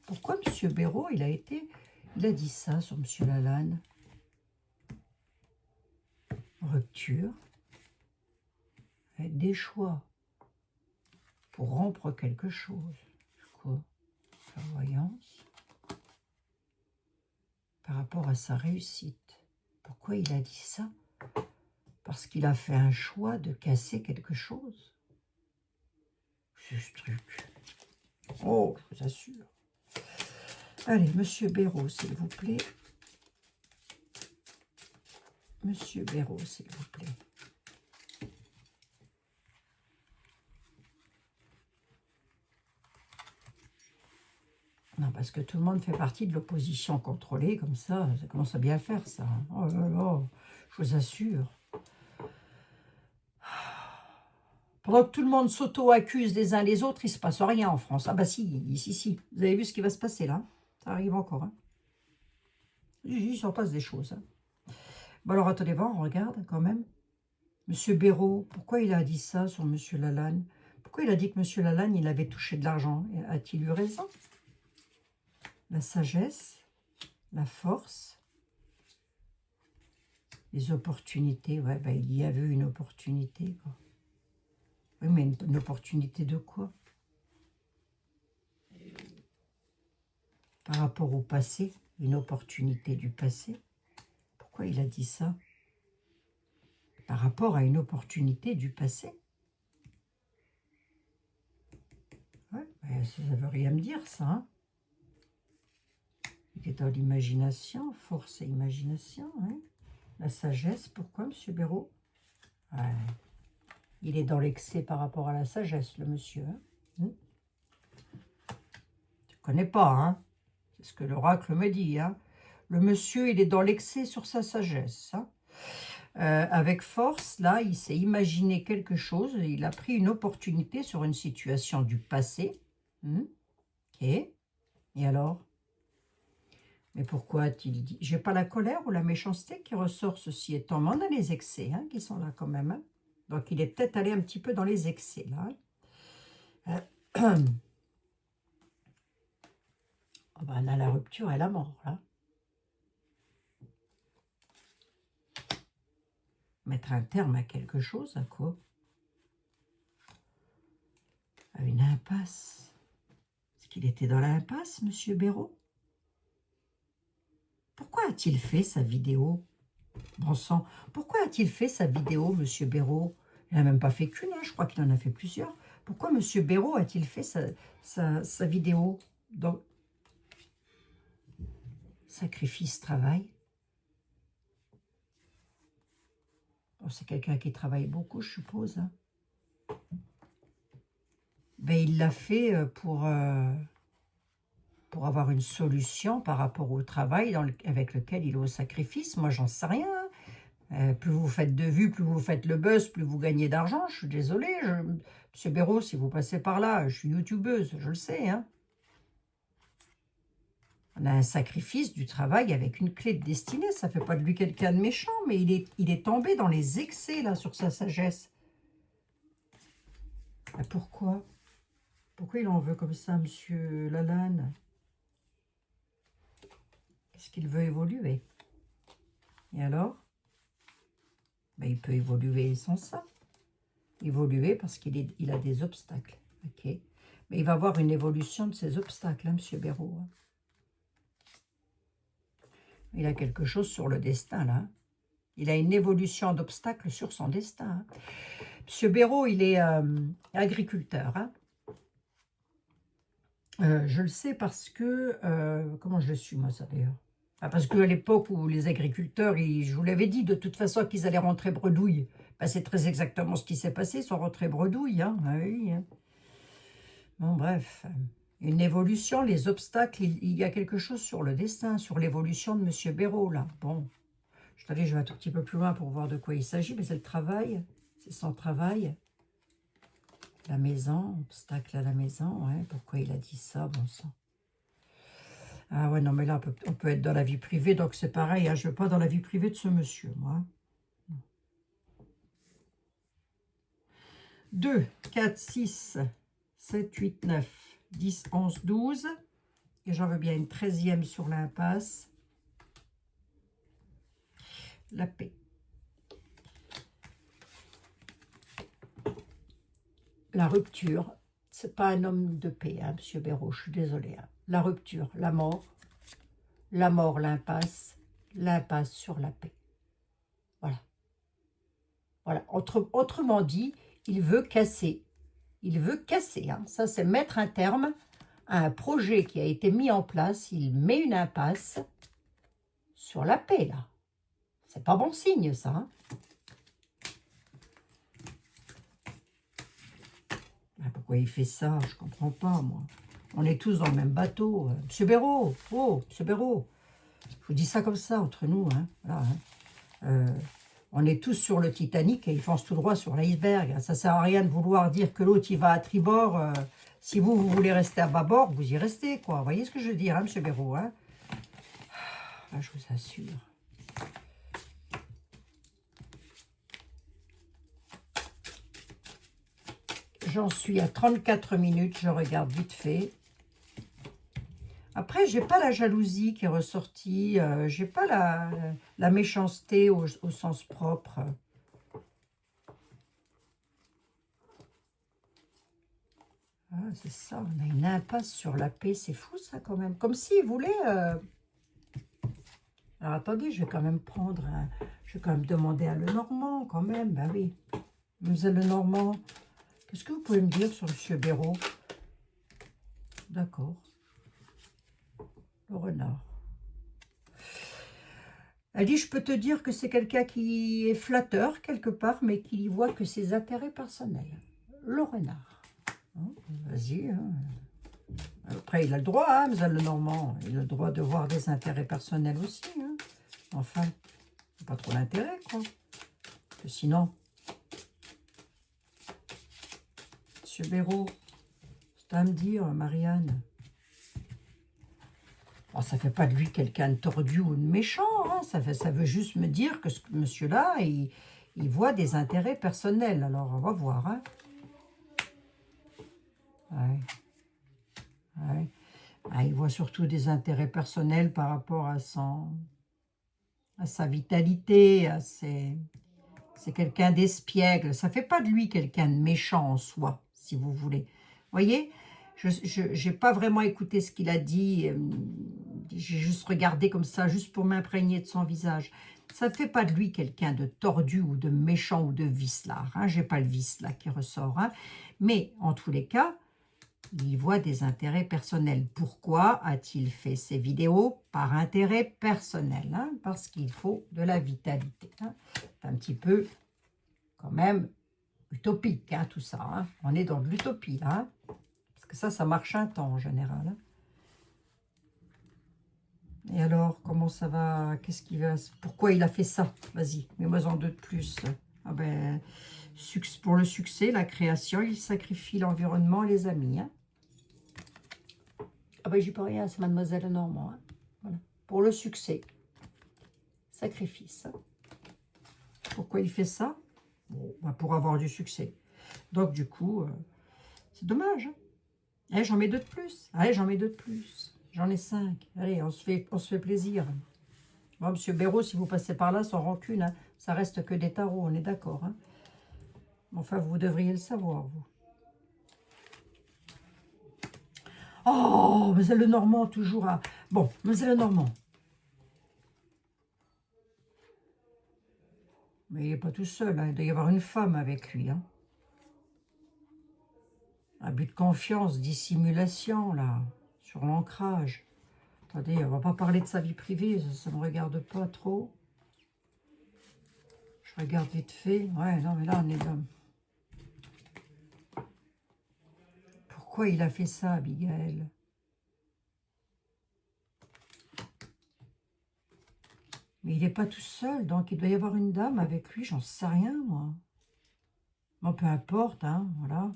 Pourquoi monsieur Béraud, il a dit ça sur monsieur Lalanne? Rupture, avec des choix pour rompre quelque chose. Quoi? Clairvoyance. Par rapport à sa réussite. Pourquoi il a dit ça? Parce qu'il a fait un choix de casser quelque chose. C'est ce truc. Oh, je vous assure. Allez, monsieur Béraud, s'il vous plaît. Monsieur Béraud, s'il vous plaît. Non, parce que tout le monde fait partie de l'opposition contrôlée, comme ça commence à bien faire, ça. Oh là là, je vous assure. Pendant que tout le monde s'auto-accuse les uns les autres, il ne se passe rien en France. Ah bah si, si. Vous avez vu ce qui va se passer là? Ça arrive encore. Hein. Il s'en passe des choses. Hein. Bon, alors, attendez voir, on regarde quand même. Monsieur Béraud, pourquoi il a dit ça sur Monsieur Lalanne? Pourquoi il a dit que Monsieur Lalanne, il avait touché de l'argent? A-t-il eu raison? La sagesse, la force, les opportunités. Ouais, ben, il y avait une opportunité, quoi. Oui, mais une opportunité de quoi? Par rapport au passé, une opportunité du passé. Pourquoi il a dit ça? Par rapport à une opportunité du passé. Ouais, ben, ça ne veut rien me dire, ça. Hein. Il est dans l'imagination, force et imagination. Hein. La sagesse, pourquoi, monsieur Béraud? Ouais. Il est dans l'excès par rapport à la sagesse, le monsieur. Hein. Tu ne connais pas, hein? C'est ce que l'oracle me dit. Hein. Le monsieur, il est dans l'excès sur sa sagesse. Hein. Avec force, là, il s'est imaginé quelque chose. Il a pris une opportunité sur une situation du passé. Ok. Et alors? Mais pourquoi a-t-il dit? J'ai pas la colère ou la méchanceté qui ressort ceci étant. Mais on a les excès hein, qui sont là quand même. Hein. Donc, il est peut-être allé un petit peu dans les excès, là. Oh ben, on a la rupture et la mort, là. Mettre un terme à quelque chose, à quoi? À une impasse. Est-ce qu'il était dans l'impasse, monsieur Béraud? Pourquoi a-t-il fait sa vidéo? Bon sang, pourquoi a-t-il fait sa vidéo, monsieur Béraud? Il n'a même pas fait qu'une, hein, je crois qu'il en a fait plusieurs. Pourquoi monsieur Béraud a-t-il fait sa vidéo? Donc, sacrifice, travail. Bon, c'est quelqu'un qui travaille beaucoup, je suppose. Hein. Ben, il l'a fait pour avoir une solution par rapport au travail avec lequel il est au sacrifice. Moi, j'en sais rien. Plus vous faites de vues, plus vous faites le buzz, plus vous gagnez d'argent. Je suis désolée. Monsieur Béraud, si vous passez par là, je suis youtubeuse, je le sais. Hein. On a un sacrifice du travail avec une clé de destinée. Ça ne fait pas de lui quelqu'un de méchant, mais il est tombé dans les excès, là, sur sa sagesse. Ah, pourquoi? Pourquoi il en veut comme ça, monsieur Lalanne? Est-ce qu'il veut évoluer? Et alors? Ben, il peut évoluer sans ça. Évoluer parce qu'il a des obstacles. Ok. Mais il va avoir une évolution de ces obstacles, hein, monsieur Béraud. Hein. Il a quelque chose sur le destin, là. Il a une évolution d'obstacles sur son destin. Hein. Monsieur Béraud, il est agriculteur. Hein. Je le sais parce que... comment je le suis, moi, ça, d'ailleurs? Parce qu'à l'époque où les agriculteurs, je vous l'avais dit, de toute façon, qu'ils allaient rentrer bredouille. Ben, c'est très exactement ce qui s'est passé, ils sont rentrés bredouille. Hein. Ah oui, hein. Bon, bref, une évolution, les obstacles, il y a quelque chose sur le destin, sur l'évolution de M. Béraud, là. Bon, je vais un tout petit peu plus loin pour voir de quoi il s'agit, mais c'est le travail, c'est son travail. La maison, obstacle à la maison, ouais, pourquoi il a dit ça, bon sang. Ah ouais, non, mais là, on peut être dans la vie privée, donc c'est pareil, hein, je ne veux pas dans la vie privée de ce monsieur, moi. 2, 4, 6, 7, 8, 9, 10, 11, 12. Et j'en veux bien une 13e sur l'impasse. La paix. La rupture. C'est pas un homme de paix, hein, monsieur Béraud, je suis désolée. Hein. La rupture, la mort, l'impasse sur la paix. Voilà. Voilà. Autrement dit, il veut casser. Il veut casser. Hein. Ça, c'est mettre un terme à un projet qui a été mis en place. Il met une impasse sur la paix, là. C'est pas bon signe, ça. Hein. Pourquoi il fait ça? Je comprends pas, moi. On est tous dans le même bateau. Monsieur Béraud, oh, monsieur Béraud. Je vous dis ça comme ça, entre nous. Hein. Voilà, hein. On est tous sur le Titanic et il fonce tout droit sur l'iceberg. Ça ne sert à rien de vouloir dire que l'autre, il va à tribord. Si vous voulez rester à bâbord, vous y restez, quoi. Vous voyez ce que je veux dire, hein, monsieur Béraud, hein? Je vous assure. J'en suis à 34 minutes, je regarde vite fait. Après, j'ai pas la jalousie qui est ressortie, j'ai pas la méchanceté au sens propre. Ah, c'est ça, on a une impasse sur la paix, c'est fou ça quand même. Comme s'il voulait... Alors attendez, je vais quand même prendre un... Je vais quand même demander à Lenormand quand même, bah oui. Mademoiselle Lenormand, qu'est-ce que vous pouvez me dire sur Monsieur Béraud? D'accord. Le renard. Elle dit, je peux te dire que c'est quelqu'un qui est flatteur quelque part, mais qui y voit que ses intérêts personnels. Le renard. Hein, vas-y. Hein. Après, il a le droit, hein, Mademoiselle Lenormand. Il a le droit de voir des intérêts personnels aussi. Hein. Enfin, pas trop d'intérêt, quoi. Parce que sinon, Monsieur Béraud, c'est à me dire, Marianne. Oh, ça ne fait pas de lui quelqu'un de tordu ou de méchant. Hein. Ça veut juste me dire que ce monsieur-là, il voit des intérêts personnels. Alors, on va voir. Hein. Ouais. Ouais. Ah, il voit surtout des intérêts personnels par rapport à sa vitalité. C'est quelqu'un d'espiègle. Ça ne fait pas de lui quelqu'un de méchant en soi, si vous voulez. Vous voyez, je n'ai pas vraiment écouté ce qu'il a dit. J'ai juste regardé comme ça, juste pour m'imprégner de son visage. Ça ne fait pas de lui quelqu'un de tordu ou de méchant ou de vicelard. Hein. Je n'ai pas le vice là qui ressort. Hein. Mais en tous les cas, il voit des intérêts personnels. Pourquoi a-t-il fait ces vidéos? Par intérêt personnel. Hein. Parce qu'il faut de la vitalité. Hein. C'est un petit peu quand même utopique hein, tout ça. Hein. On est dans de l'utopie là. Hein. Parce que ça marche un temps en général. Hein. Et alors, comment ça va? Qu'est-ce qu'il va? Pourquoi il a fait ça? Vas-y, mets-moi en deux de plus. Ah ben, pour le succès, la création, il sacrifie l'environnement, les amis. Hein. Ah ben, j'y peux rien, c'est Mademoiselle Normand. Hein. Voilà. Pour le succès, sacrifice. Hein. Pourquoi il fait ça? Bon, ben pour avoir du succès. Donc, du coup, c'est dommage. Hein. Allez, j'en mets deux de plus. Allez, j'en mets deux de plus. J'en ai 5. Allez, on se fait plaisir. Bon, Monsieur Béraud, si vous passez par là, sans rancune, hein, ça reste que des tarots, on est d'accord. Hein. Enfin, vous devriez le savoir, vous. Oh, Mademoiselle Lenormand, toujours à... Bon, Mademoiselle Lenormand. Mais il n'est pas tout seul, hein. Il doit y avoir une femme avec lui. Hein. Abus de confiance, dissimulation, là, sur l'ancrage. Attendez, on ne va pas parler de sa vie privée, ça ne me regarde pas trop. Je regarde vite fait. Ouais, non, mais là, on est là. Pourquoi il a fait ça, Abigail? Mais il n'est pas tout seul, donc il doit y avoir une dame avec lui, j'en sais rien, moi. Bon, peu importe, hein, voilà.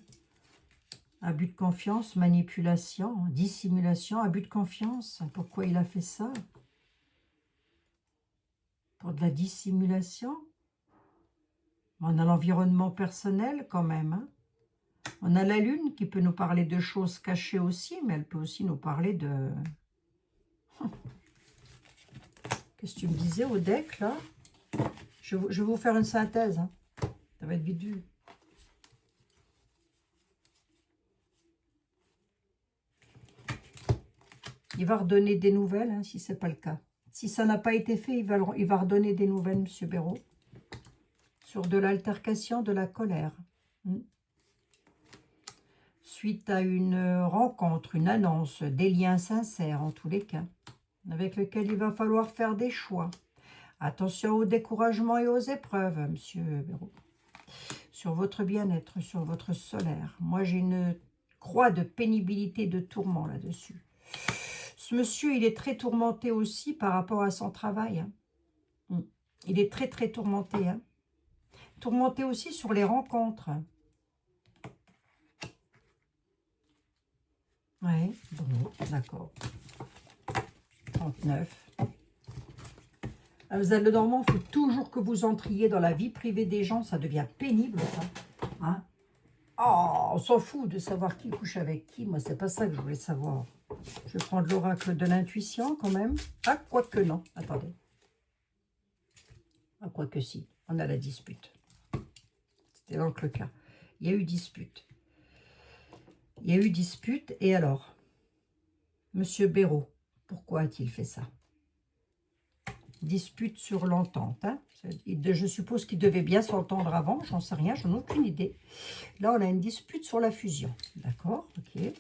Abus de confiance, manipulation, dissimulation, abus de confiance. Pourquoi il a fait ça? Pour de la dissimulation? On a l'environnement personnel quand même. Hein. On a la lune qui peut nous parler de choses cachées aussi, mais elle peut aussi nous parler de... Qu'est-ce que tu me disais au deck, là? Je vais vous faire une synthèse. Hein. Ça va être vite vu. Il va redonner des nouvelles, hein, si ce n'est pas le cas. Si ça n'a pas été fait, il va redonner des nouvelles, Monsieur Béraud. Sur de l'altercation, de la colère. Suite à une rencontre, une annonce, des liens sincères en tous les cas, avec lesquels il va falloir faire des choix. Attention au découragement et aux épreuves, Monsieur Béraud. Sur votre bien-être, sur votre solaire. Moi, j'ai une croix de pénibilité, de tourment là-dessus. Ce monsieur, il est très tourmenté aussi par rapport à son travail. Hein. Il est très, très tourmenté. Hein. Tourmenté aussi sur les rencontres. Oui, bon, d'accord. 39. Vous êtes le Normand, il faut toujours que vous entriez dans la vie privée des gens. Ça devient pénible, ça. Hein. Oh, on s'en fout de savoir qui couche avec qui. Moi, c'est pas ça que je voulais savoir. Je vais prendre l'oracle de l'intuition quand même. Ah, quoique non. Attendez. Ah, quoique si. On a la dispute. C'était donc le cas. Il y a eu dispute. Il y a eu dispute. Et alors, Monsieur Béraud, pourquoi a-t-il fait ça? Dispute sur l'entente. Hein? Je suppose qu'il devait bien s'entendre avant. J'en sais rien, j'en ai aucune idée. Là, on a une dispute sur la fusion. D'accord, ok.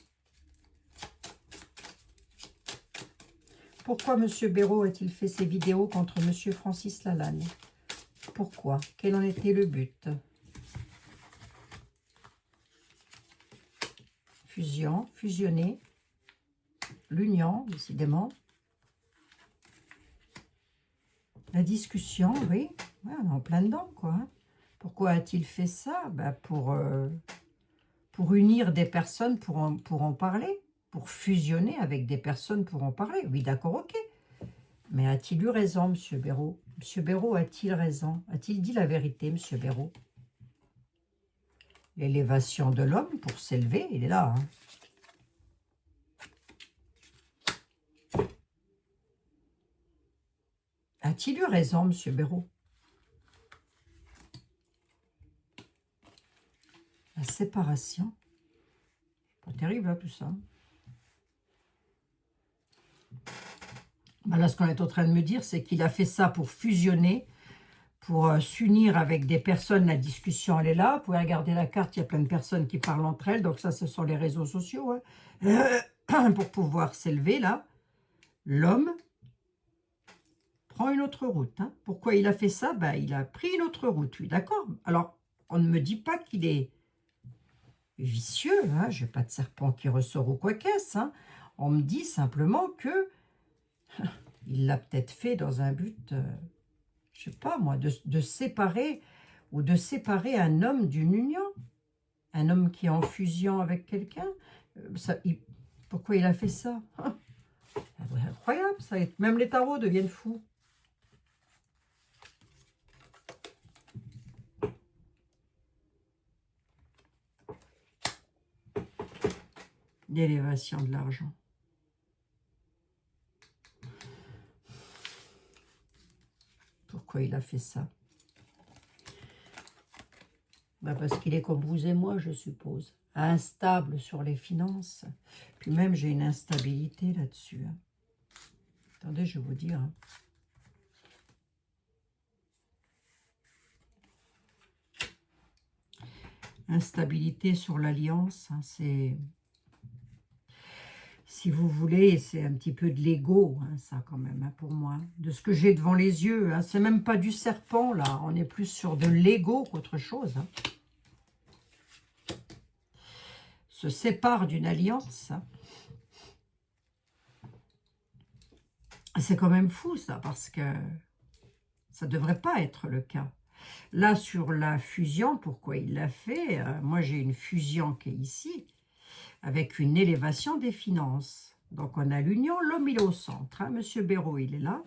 Pourquoi Monsieur Béraud a-t-il fait ces vidéos contre Monsieur Francis Lalanne? Pourquoi? Quel en était le but? Fusion, fusionner, l'union, décidément. La discussion, oui. Ouais, on est en plein dedans, quoi. Hein. Pourquoi a-t-il fait ça? Ben pour unir des personnes pour en parler. Pour fusionner avec des personnes pour en parler. Oui, d'accord, ok. Mais a-t-il eu raison, Monsieur Béraud? Monsieur Béraud a-t-il raison? A-t-il dit la vérité, Monsieur Béraud? L'élévation de l'homme pour s'élever, il est là. Hein. A-t-il eu raison, Monsieur Béraud? La séparation. Pas terrible, hein, tout ça. Ben là, ce qu'on est en train de me dire, c'est qu'il a fait ça pour fusionner, pour s'unir avec des personnes. La discussion, elle est là. Vous pouvez regarder la carte, il y a plein de personnes qui parlent entre elles. Donc ça, ce sont les réseaux sociaux. Hein. Pour pouvoir s'élever, là, l'homme prend une autre route. Hein. Pourquoi il a fait ça? Ben, il a pris une autre route, oui, d'accord. Alors, on ne me dit pas qu'il est vicieux. Hein. Je n'ai pas de serpent qui ressort ou quoi qu'est-ce. Hein. On me dit simplement que il l'a peut-être fait dans un but, je sais pas moi, de séparer ou de séparer un homme d'une union. Un homme qui est en fusion avec quelqu'un. Pourquoi il a fait ça? C'est incroyable, ça. Même les tarots deviennent fous. L'élévation de l'argent. Pourquoi il a fait ça? Ben parce qu'il est comme vous et moi, je suppose. Instable sur les finances. Puis même, j'ai une instabilité là-dessus. Hein. Attendez, je vais vous dire. Hein. Instabilité sur l'alliance, hein, c'est... Si vous voulez, c'est un petit peu de l'ego, hein, ça quand même, hein, pour moi. De ce que j'ai devant les yeux. Hein. C'est même pas du serpent, là. On est plus sur de l'ego qu'autre chose. Hein. Se sépare d'une alliance. Hein. C'est quand même fou, ça, parce que ça ne devrait pas être le cas. Là, sur la fusion, pourquoi il l'a fait? Moi, j'ai une fusion qui est ici, avec une élévation des finances. Donc, on a l'union, l'homme, il est au centre. Hein. Monsieur Béraud, il est là.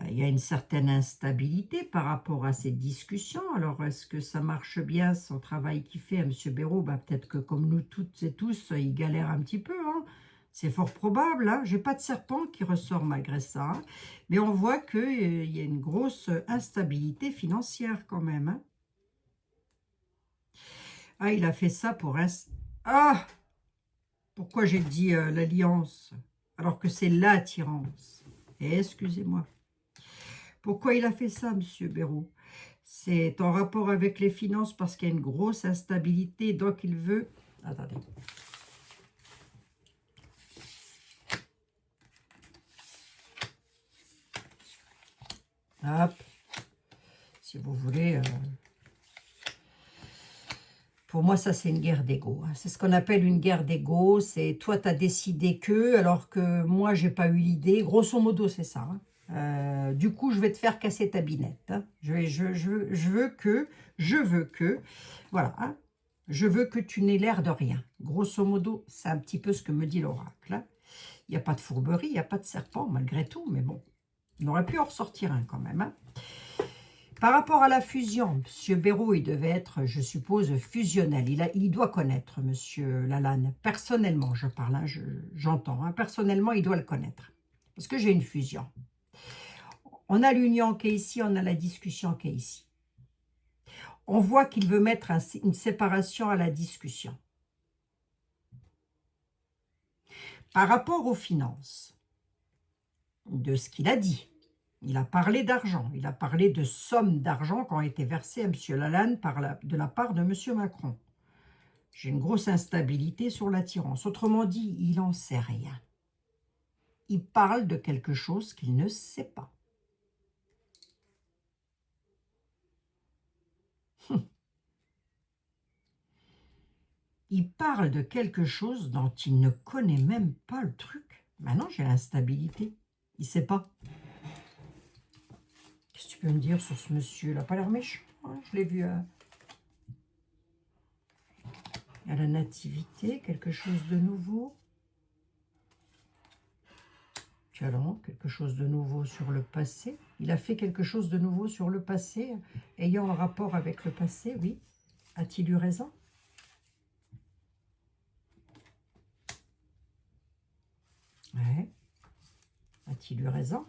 Il y a une certaine instabilité par rapport à cette discussion. Alors, est-ce que ça marche bien, son travail qu'il fait à Monsieur Béraud? Ben, peut-être que comme nous toutes et tous, il galère un petit peu. Hein. C'est fort probable. Hein. Je n'ai pas de serpent qui ressort malgré ça. Hein. Mais on voit qu'il y a une grosse instabilité financière quand même. Hein. Ah, il a fait ça pour... Ah! Pourquoi j'ai dit l'alliance alors que c'est l'attirance? Excusez-moi. Pourquoi il a fait ça, Monsieur Béraud? C'est en rapport avec les finances parce qu'il y a une grosse instabilité. Donc, il veut... Attendez. Hop. Si vous voulez... Pour moi, ça, c'est une guerre d'ego. C'est ce qu'on appelle une guerre d'ego. C'est toi, tu as décidé que, alors que moi, j'ai pas eu l'idée. Grosso modo, c'est ça. Hein. Du coup, je vais te faire casser ta binette. Hein. Je veux que, voilà. Hein. Je veux que tu n'aies l'air de rien. Grosso modo, c'est un petit peu ce que me dit l'oracle. Hein. Il n'y a pas de fourberie, il n'y a pas de serpent, malgré tout. Mais bon, on aurait pu en ressortir un quand même. Hein. Par rapport à la fusion, M. Béraud, il devait être, je suppose, fusionnel. Il doit connaître M. Lalanne. Personnellement, je parle, hein, j'entends. Hein, personnellement, il doit le connaître. Parce que j'ai une fusion. On a l'union qui est ici, on a la discussion qui est ici. On voit qu'il veut mettre une séparation à la discussion. Par rapport aux finances, de ce qu'il a dit, il a parlé d'argent, il a parlé de sommes d'argent qui ont été versées à M. Lalanne de la part de M. Macron. J'ai une grosse instabilité sur l'attirance. Autrement dit, il n'en sait rien. Il parle de quelque chose qu'il ne sait pas. Il parle de quelque chose dont il ne connaît même pas le truc. Maintenant, j'ai l'instabilité. Il ne sait pas. Qu'est-ce que tu peux me dire sur ce monsieur? Il n'a pas l'air méchant. Hein, je l'ai vu à la nativité, quelque chose de nouveau. Talent, quelque chose de nouveau sur le passé. Il a fait quelque chose de nouveau sur le passé, ayant un rapport avec le passé, oui. A-t-il eu raison? Ouais. A-t-il eu raison?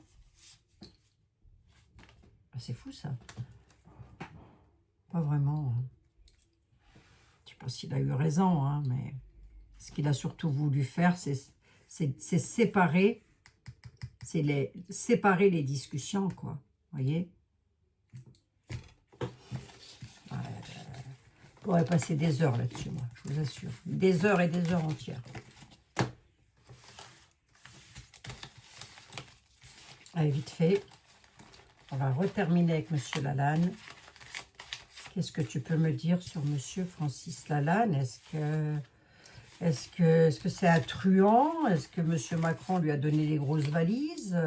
Ah, c'est fou, ça. Pas vraiment. Hein. Je ne sais pas s'il a eu raison, hein, mais ce qu'il a surtout voulu faire, c'est séparer, séparer les discussions, quoi. Vous voyez? Je pourrais passer des heures là-dessus, moi, je vous assure. Des heures et des heures entières. Allez, vite fait. On va reterminer avec M. Lalanne. Qu'est-ce que tu peux me dire sur M. Francis Lalanne? Est-ce que c'est un truand? Est-ce que M. Macron lui a donné des grosses valises?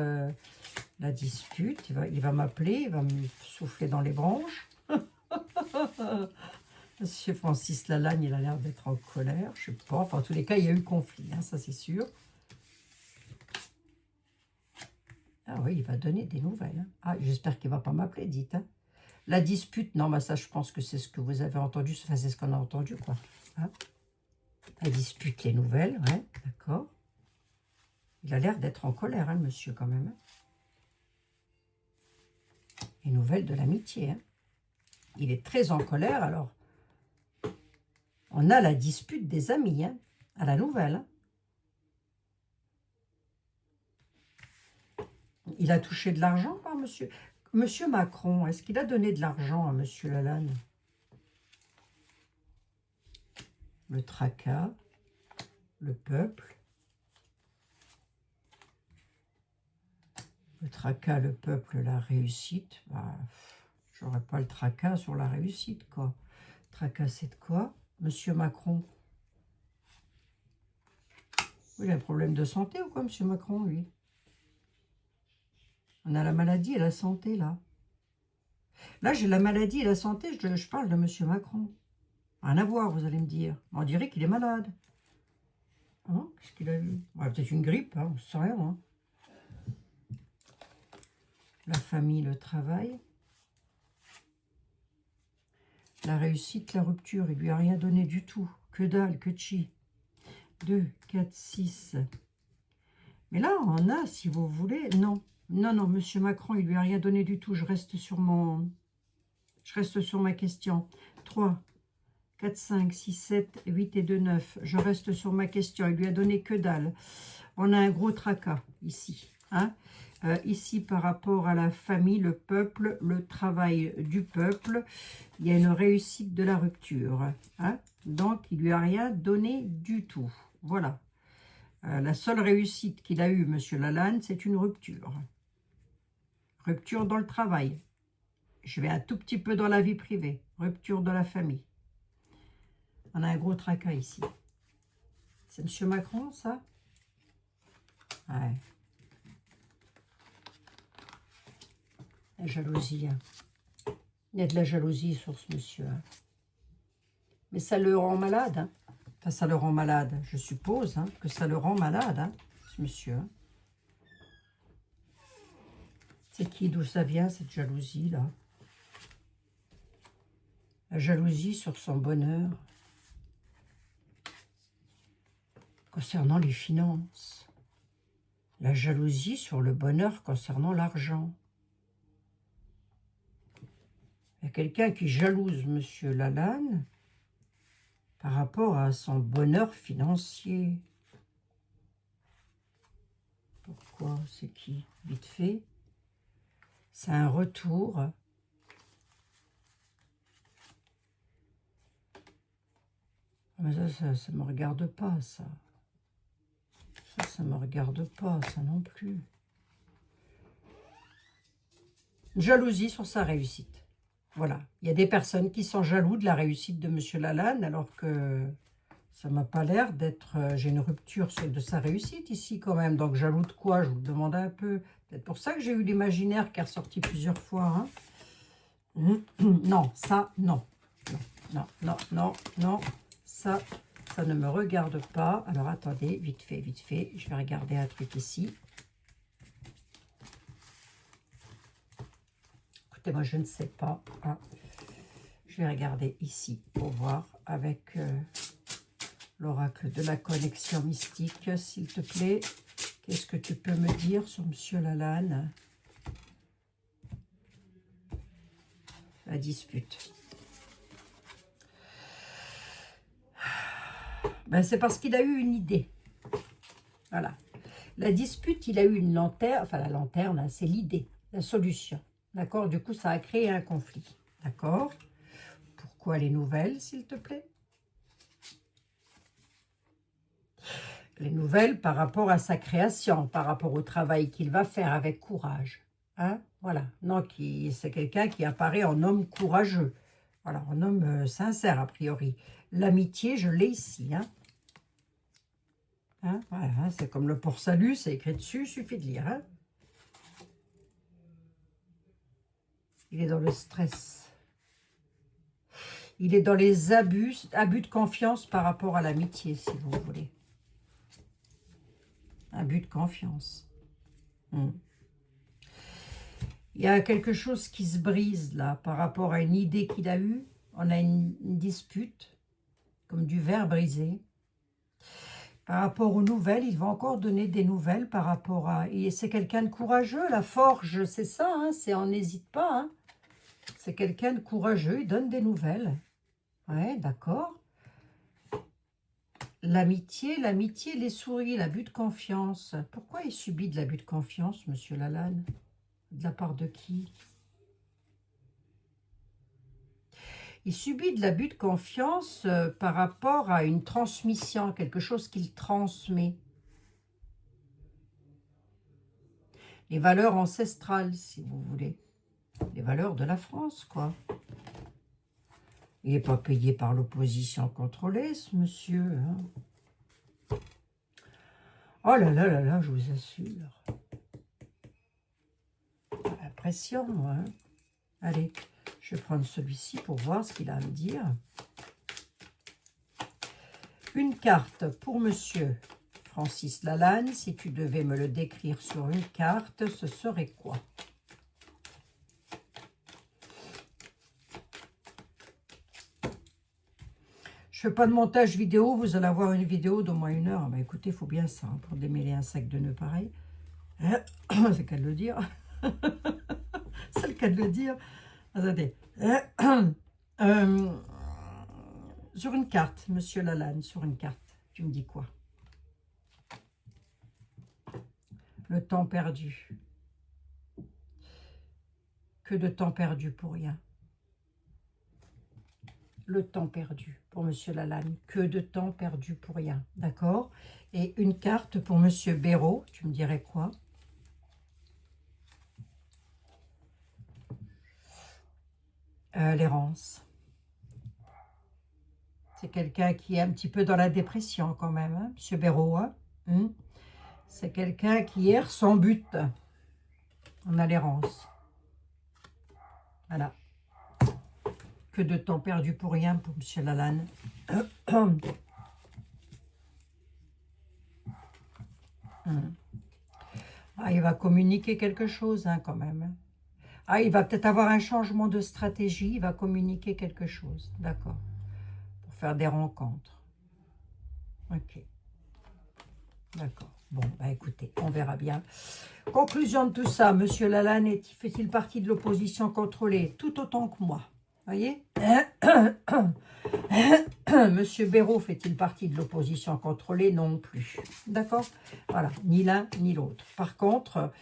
La dispute, il va m'appeler, il va me souffler dans les branches. M. Francis Lalanne, il a l'air d'être en colère. Je ne sais pas. Enfin, en tous les cas, il y a eu conflit, hein, ça c'est sûr. Ah oui, il va donner des nouvelles. Hein. Ah, j'espère qu'il ne va pas m'appeler, dites. Hein. La dispute, non, bah ça, je pense que c'est ce que vous avez entendu. Enfin, c'est ce qu'on a entendu, quoi. Hein. La dispute, les nouvelles, ouais, d'accord. Il a l'air d'être en colère, hein, le monsieur, quand même. Hein. Les nouvelles de l'amitié. Hein. Il est très en colère, alors. On a la dispute des amis, hein, à la nouvelle. Hein. Il a touché de l'argent par monsieur. Monsieur Macron, est-ce qu'il a donné de l'argent à monsieur Lalanne? Le tracas, le peuple. Le tracas, le peuple, la réussite. Bah, j'aurais pas le tracas sur la réussite, quoi. Tracas, c'est de quoi? Monsieur Macron. Il a un problème de santé ou quoi, monsieur Macron, lui? On a la maladie et la santé, là. Là, j'ai la maladie et la santé, je parle de monsieur Macron. Rien à voir, vous allez me dire. On dirait qu'il est malade. Ah non, qu'est-ce qu'il a eu? Ouais, peut-être une grippe, hein, on ne sait rien. Hein. La famille, le travail. La réussite, la rupture. Il lui a rien donné du tout. Que dalle, que chi. 2, 4, 6. Mais là, on a, si vous voulez... Non, non, non, monsieur Macron, il lui a rien donné du tout. Je reste sur ma question. 3, 4, 5, 6, 7, 8 et 2, 9. Je reste sur ma question. Il lui a donné que dalle. On a un gros tracas ici. Hein. Ici, par rapport à la famille, le peuple, le travail du peuple, il y a une réussite de la rupture. Hein. Donc, il ne lui a rien donné du tout. Voilà. La seule réussite qu'il a eue, M. Lalanne, c'est une rupture. Rupture dans le travail. Je vais un tout petit peu dans la vie privée. Rupture de la famille. On a un gros tracas ici. C'est M. Macron, ça? Ouais. La jalousie. Hein. Il y a de la jalousie sur ce monsieur. Hein. Mais ça le rend malade. Hein. Enfin, ça le rend malade. Je suppose hein, que ça le rend malade, hein, ce monsieur. Hein. C'est qui, d'où ça vient, cette jalousie-là? La jalousie sur son bonheur. Concernant les finances. La jalousie sur le bonheur concernant l'argent. Il y a quelqu'un qui jalouse Monsieur Lalanne par rapport à son bonheur financier. Pourquoi? C'est qui? Vite fait. C'est un retour. Mais ça ne me regarde pas, ça. Ça ne me regarde pas, ça non plus. Jalousie sur sa réussite. Voilà. Il y a des personnes qui sont jaloux de la réussite de Monsieur Lalanne, alors que ça m'a pas l'air d'être... j'ai une rupture de sa réussite ici, quand même. Donc, jaloux de quoi? Je vous le demande un peu. Peut-être pour ça que j'ai eu l'imaginaire qui est ressorti plusieurs fois. Hein. Non, ça, non. Non, non, non, non. Ça ne me regarde pas. Alors, attendez, vite fait. Je vais regarder un truc ici. Écoutez, moi, je ne sais pas. Hein. Je vais regarder ici pour voir avec l'oracle de la connexion mystique, s'il te plaît. Qu'est-ce que tu peux me dire sur Monsieur Lalanne? La dispute. Ben, c'est parce qu'il a eu une idée. Voilà. La dispute, il a eu une lanterne. Enfin, la lanterne, hein, c'est l'idée, la solution. D'accord? Du coup, ça a créé un conflit. D'accord? Pourquoi les nouvelles, s'il te plaît? Les nouvelles par rapport à sa création, par rapport au travail qu'il va faire avec courage. Hein? Voilà. Donc, c'est quelqu'un qui apparaît en homme courageux. Voilà, en homme sincère, a priori. L'amitié, je l'ai ici. Hein? Hein? Voilà, hein? C'est comme le pour salut, c'est écrit dessus, il suffit de lire. Hein? Il est dans le stress. Il est dans les abus de confiance par rapport à l'amitié, si vous voulez. Abus de confiance. Il y a quelque chose qui se brise là par rapport à une idée qu'il a eue. On a une dispute, comme du verre brisé. Par rapport aux nouvelles, il va encore donner des nouvelles par rapport à... Et c'est quelqu'un de courageux, la forge, c'est ça, hein, c'est on n'hésite pas. Hein. C'est quelqu'un de courageux, il donne des nouvelles. Ouais, d'accord. L'amitié, les souris, l'abus de confiance. Pourquoi il subit de l'abus de confiance, Monsieur Lalanne? De la part de qui? Il subit de l'abus de confiance par rapport à une transmission, quelque chose qu'il transmet. Les valeurs ancestrales, si vous voulez. Les valeurs de la France, quoi. Il n'est pas payé par l'opposition contrôlée, ce monsieur. Hein. Oh là là là là, je vous assure. L'impression, hein. Allez, je vais prendre celui-ci pour voir ce qu'il a à me dire. Une carte pour monsieur Francis Lalanne. Si tu devais me le décrire sur une carte, ce serait quoi? Je ne fais pas de montage vidéo, vous allez avoir une vidéo d'au moins 1 heure. Bah, écoutez, il faut bien ça hein, pour démêler un sac de nœuds pareil. C'est le cas de le dire. C'est le cas de le dire. Attendez. Sur une carte, monsieur Lalanne, sur une carte, tu me dis quoi? Le temps perdu. Que de temps perdu pour rien. Le temps perdu pour monsieur Lalanne. Que de temps perdu pour rien. D'accord? Et une carte pour monsieur Béraud, tu me dirais quoi? L'errance. C'est quelqu'un qui est un petit peu dans la dépression quand même, hein, monsieur Béraud. Hein? C'est quelqu'un qui erre sans but. On a l'errance. Voilà. Que de temps perdu pour rien pour monsieur Lalanne. Ah, il va communiquer quelque chose hein, quand même. Ah, il va peut-être avoir un changement de stratégie, il va communiquer quelque chose, d'accord, pour faire des rencontres. Ok, d'accord. Bon, bah écoutez, on verra bien. Conclusion de tout ça, Monsieur Lalanne fait-il partie de l'opposition contrôlée tout autant que moi? Voyez. Monsieur Béraud fait-il partie de l'opposition contrôlée? Non plus. D'accord. Voilà, ni l'un ni l'autre. Par contre,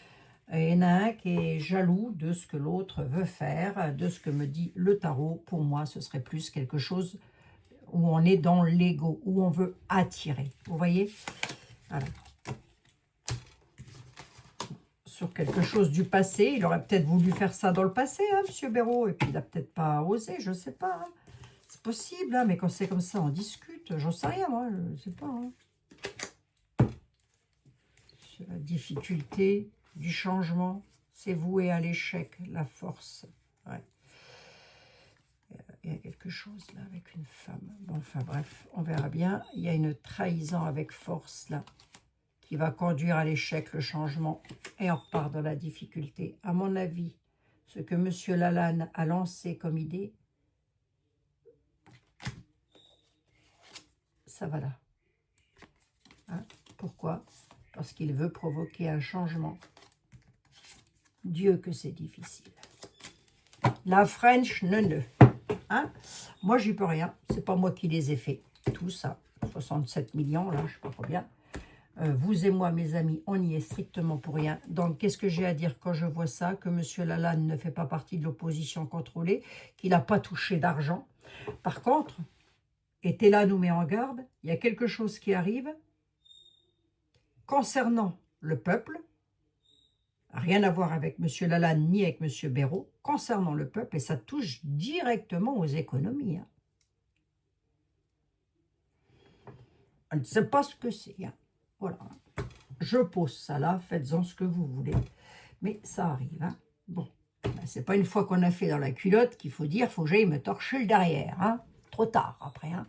il y en a un qui est jaloux de ce que l'autre veut faire, de ce que me dit le tarot. Pour moi, ce serait plus quelque chose où on est dans l'ego, où on veut attirer. Vous voyez? Voilà. Sur quelque chose du passé. Il aurait peut-être voulu faire ça dans le passé, hein, Monsieur Béraud, et puis il n'a peut-être pas osé, je ne sais pas. Hein. C'est possible, hein, mais quand c'est comme ça, on discute. J'en sais rien, moi, je ne sais pas. Hein. Sur la difficulté du changement, c'est voué à l'échec, la force. Ouais. Il y a quelque chose là avec une femme. Bon, enfin bref, on verra bien. Il y a une trahison avec force là, qui va conduire à l'échec, le changement, et on repart dans la difficulté. À mon avis, ce que M. Lalanne a lancé comme idée, ça va là. Hein? Pourquoi? Parce qu'il veut provoquer un changement. Dieu que c'est difficile. La French ne. Hein? Moi, j'y peux rien. C'est pas moi qui les ai fait. Tout ça. 67 millions, là, je sais pas combien. Vous et moi, mes amis, on n'y est strictement pour rien. Donc, qu'est-ce que j'ai à dire quand je vois ça? Que M. Lalanne ne fait pas partie de l'opposition contrôlée, qu'il n'a pas touché d'argent. Par contre, et Tella nous met en garde, il y a quelque chose qui arrive concernant le peuple, rien à voir avec M. Lalanne ni avec M. Béraud, concernant le peuple, et ça touche directement aux économies. Hein. On ne sait pas ce que c'est. Hein. Voilà. Je pose ça là, faites-en ce que vous voulez. Mais ça arrive. Hein. Bon, ben, c'est pas une fois qu'on a fait dans la culotte qu'il faut dire, faut que j'aille me torcher le derrière. Hein. Trop tard après. Hein.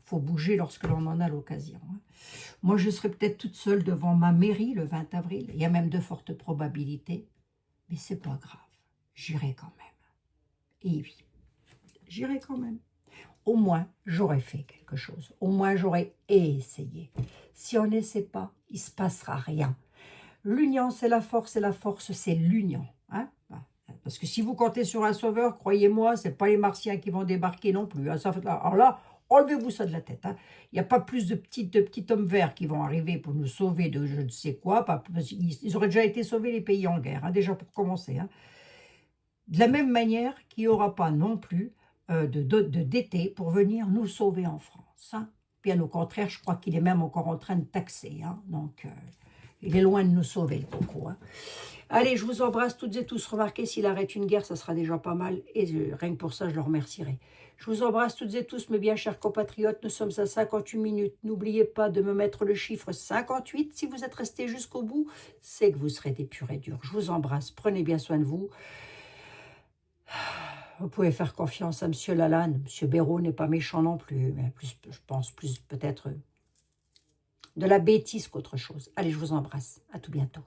Faut bouger lorsque l'on en a l'occasion. Hein. Moi, je serai peut-être toute seule devant ma mairie le 20 avril. Il y a même de fortes probabilités. Mais c'est pas grave. J'irai quand même. Et oui, j'irai quand même. Au moins, j'aurais fait quelque chose. Au moins, j'aurais essayé. Si on n'essaie pas, il ne se passera rien. L'union, c'est la force, et la force, c'est l'union. Hein? Parce que si vous comptez sur un sauveur, croyez-moi, ce n'est pas les Martiens qui vont débarquer non plus. Hein? Alors là, enlevez-vous ça de la tête. Hein? Il n'y a pas plus de petits hommes verts qui vont arriver pour nous sauver de je ne sais quoi. Ils auraient déjà été sauvés, les pays en guerre, hein, déjà pour commencer. Hein? De la même manière qu'il n'y aura pas non plus d'été pour venir nous sauver en France. Hein. Bien au contraire, je crois qu'il est même encore en train de taxer. Hein. Donc, il est loin de nous sauver, le coco. Hein. Allez, je vous embrasse toutes et tous. Remarquez, s'il arrête une guerre, ça sera déjà pas mal. Et rien que pour ça, je le remercierai. Je vous embrasse toutes et tous, mes bien chers compatriotes. Nous sommes à 58 minutes. N'oubliez pas de me mettre le chiffre 58. Si vous êtes restés jusqu'au bout, c'est que vous serez des purs et durs. Je vous embrasse. Prenez bien soin de vous. Vous pouvez faire confiance à M. Lalanne. M. Béraud n'est pas méchant non plus, mais je pense plus peut-être de la bêtise qu'autre chose. Allez, je vous embrasse. À tout bientôt.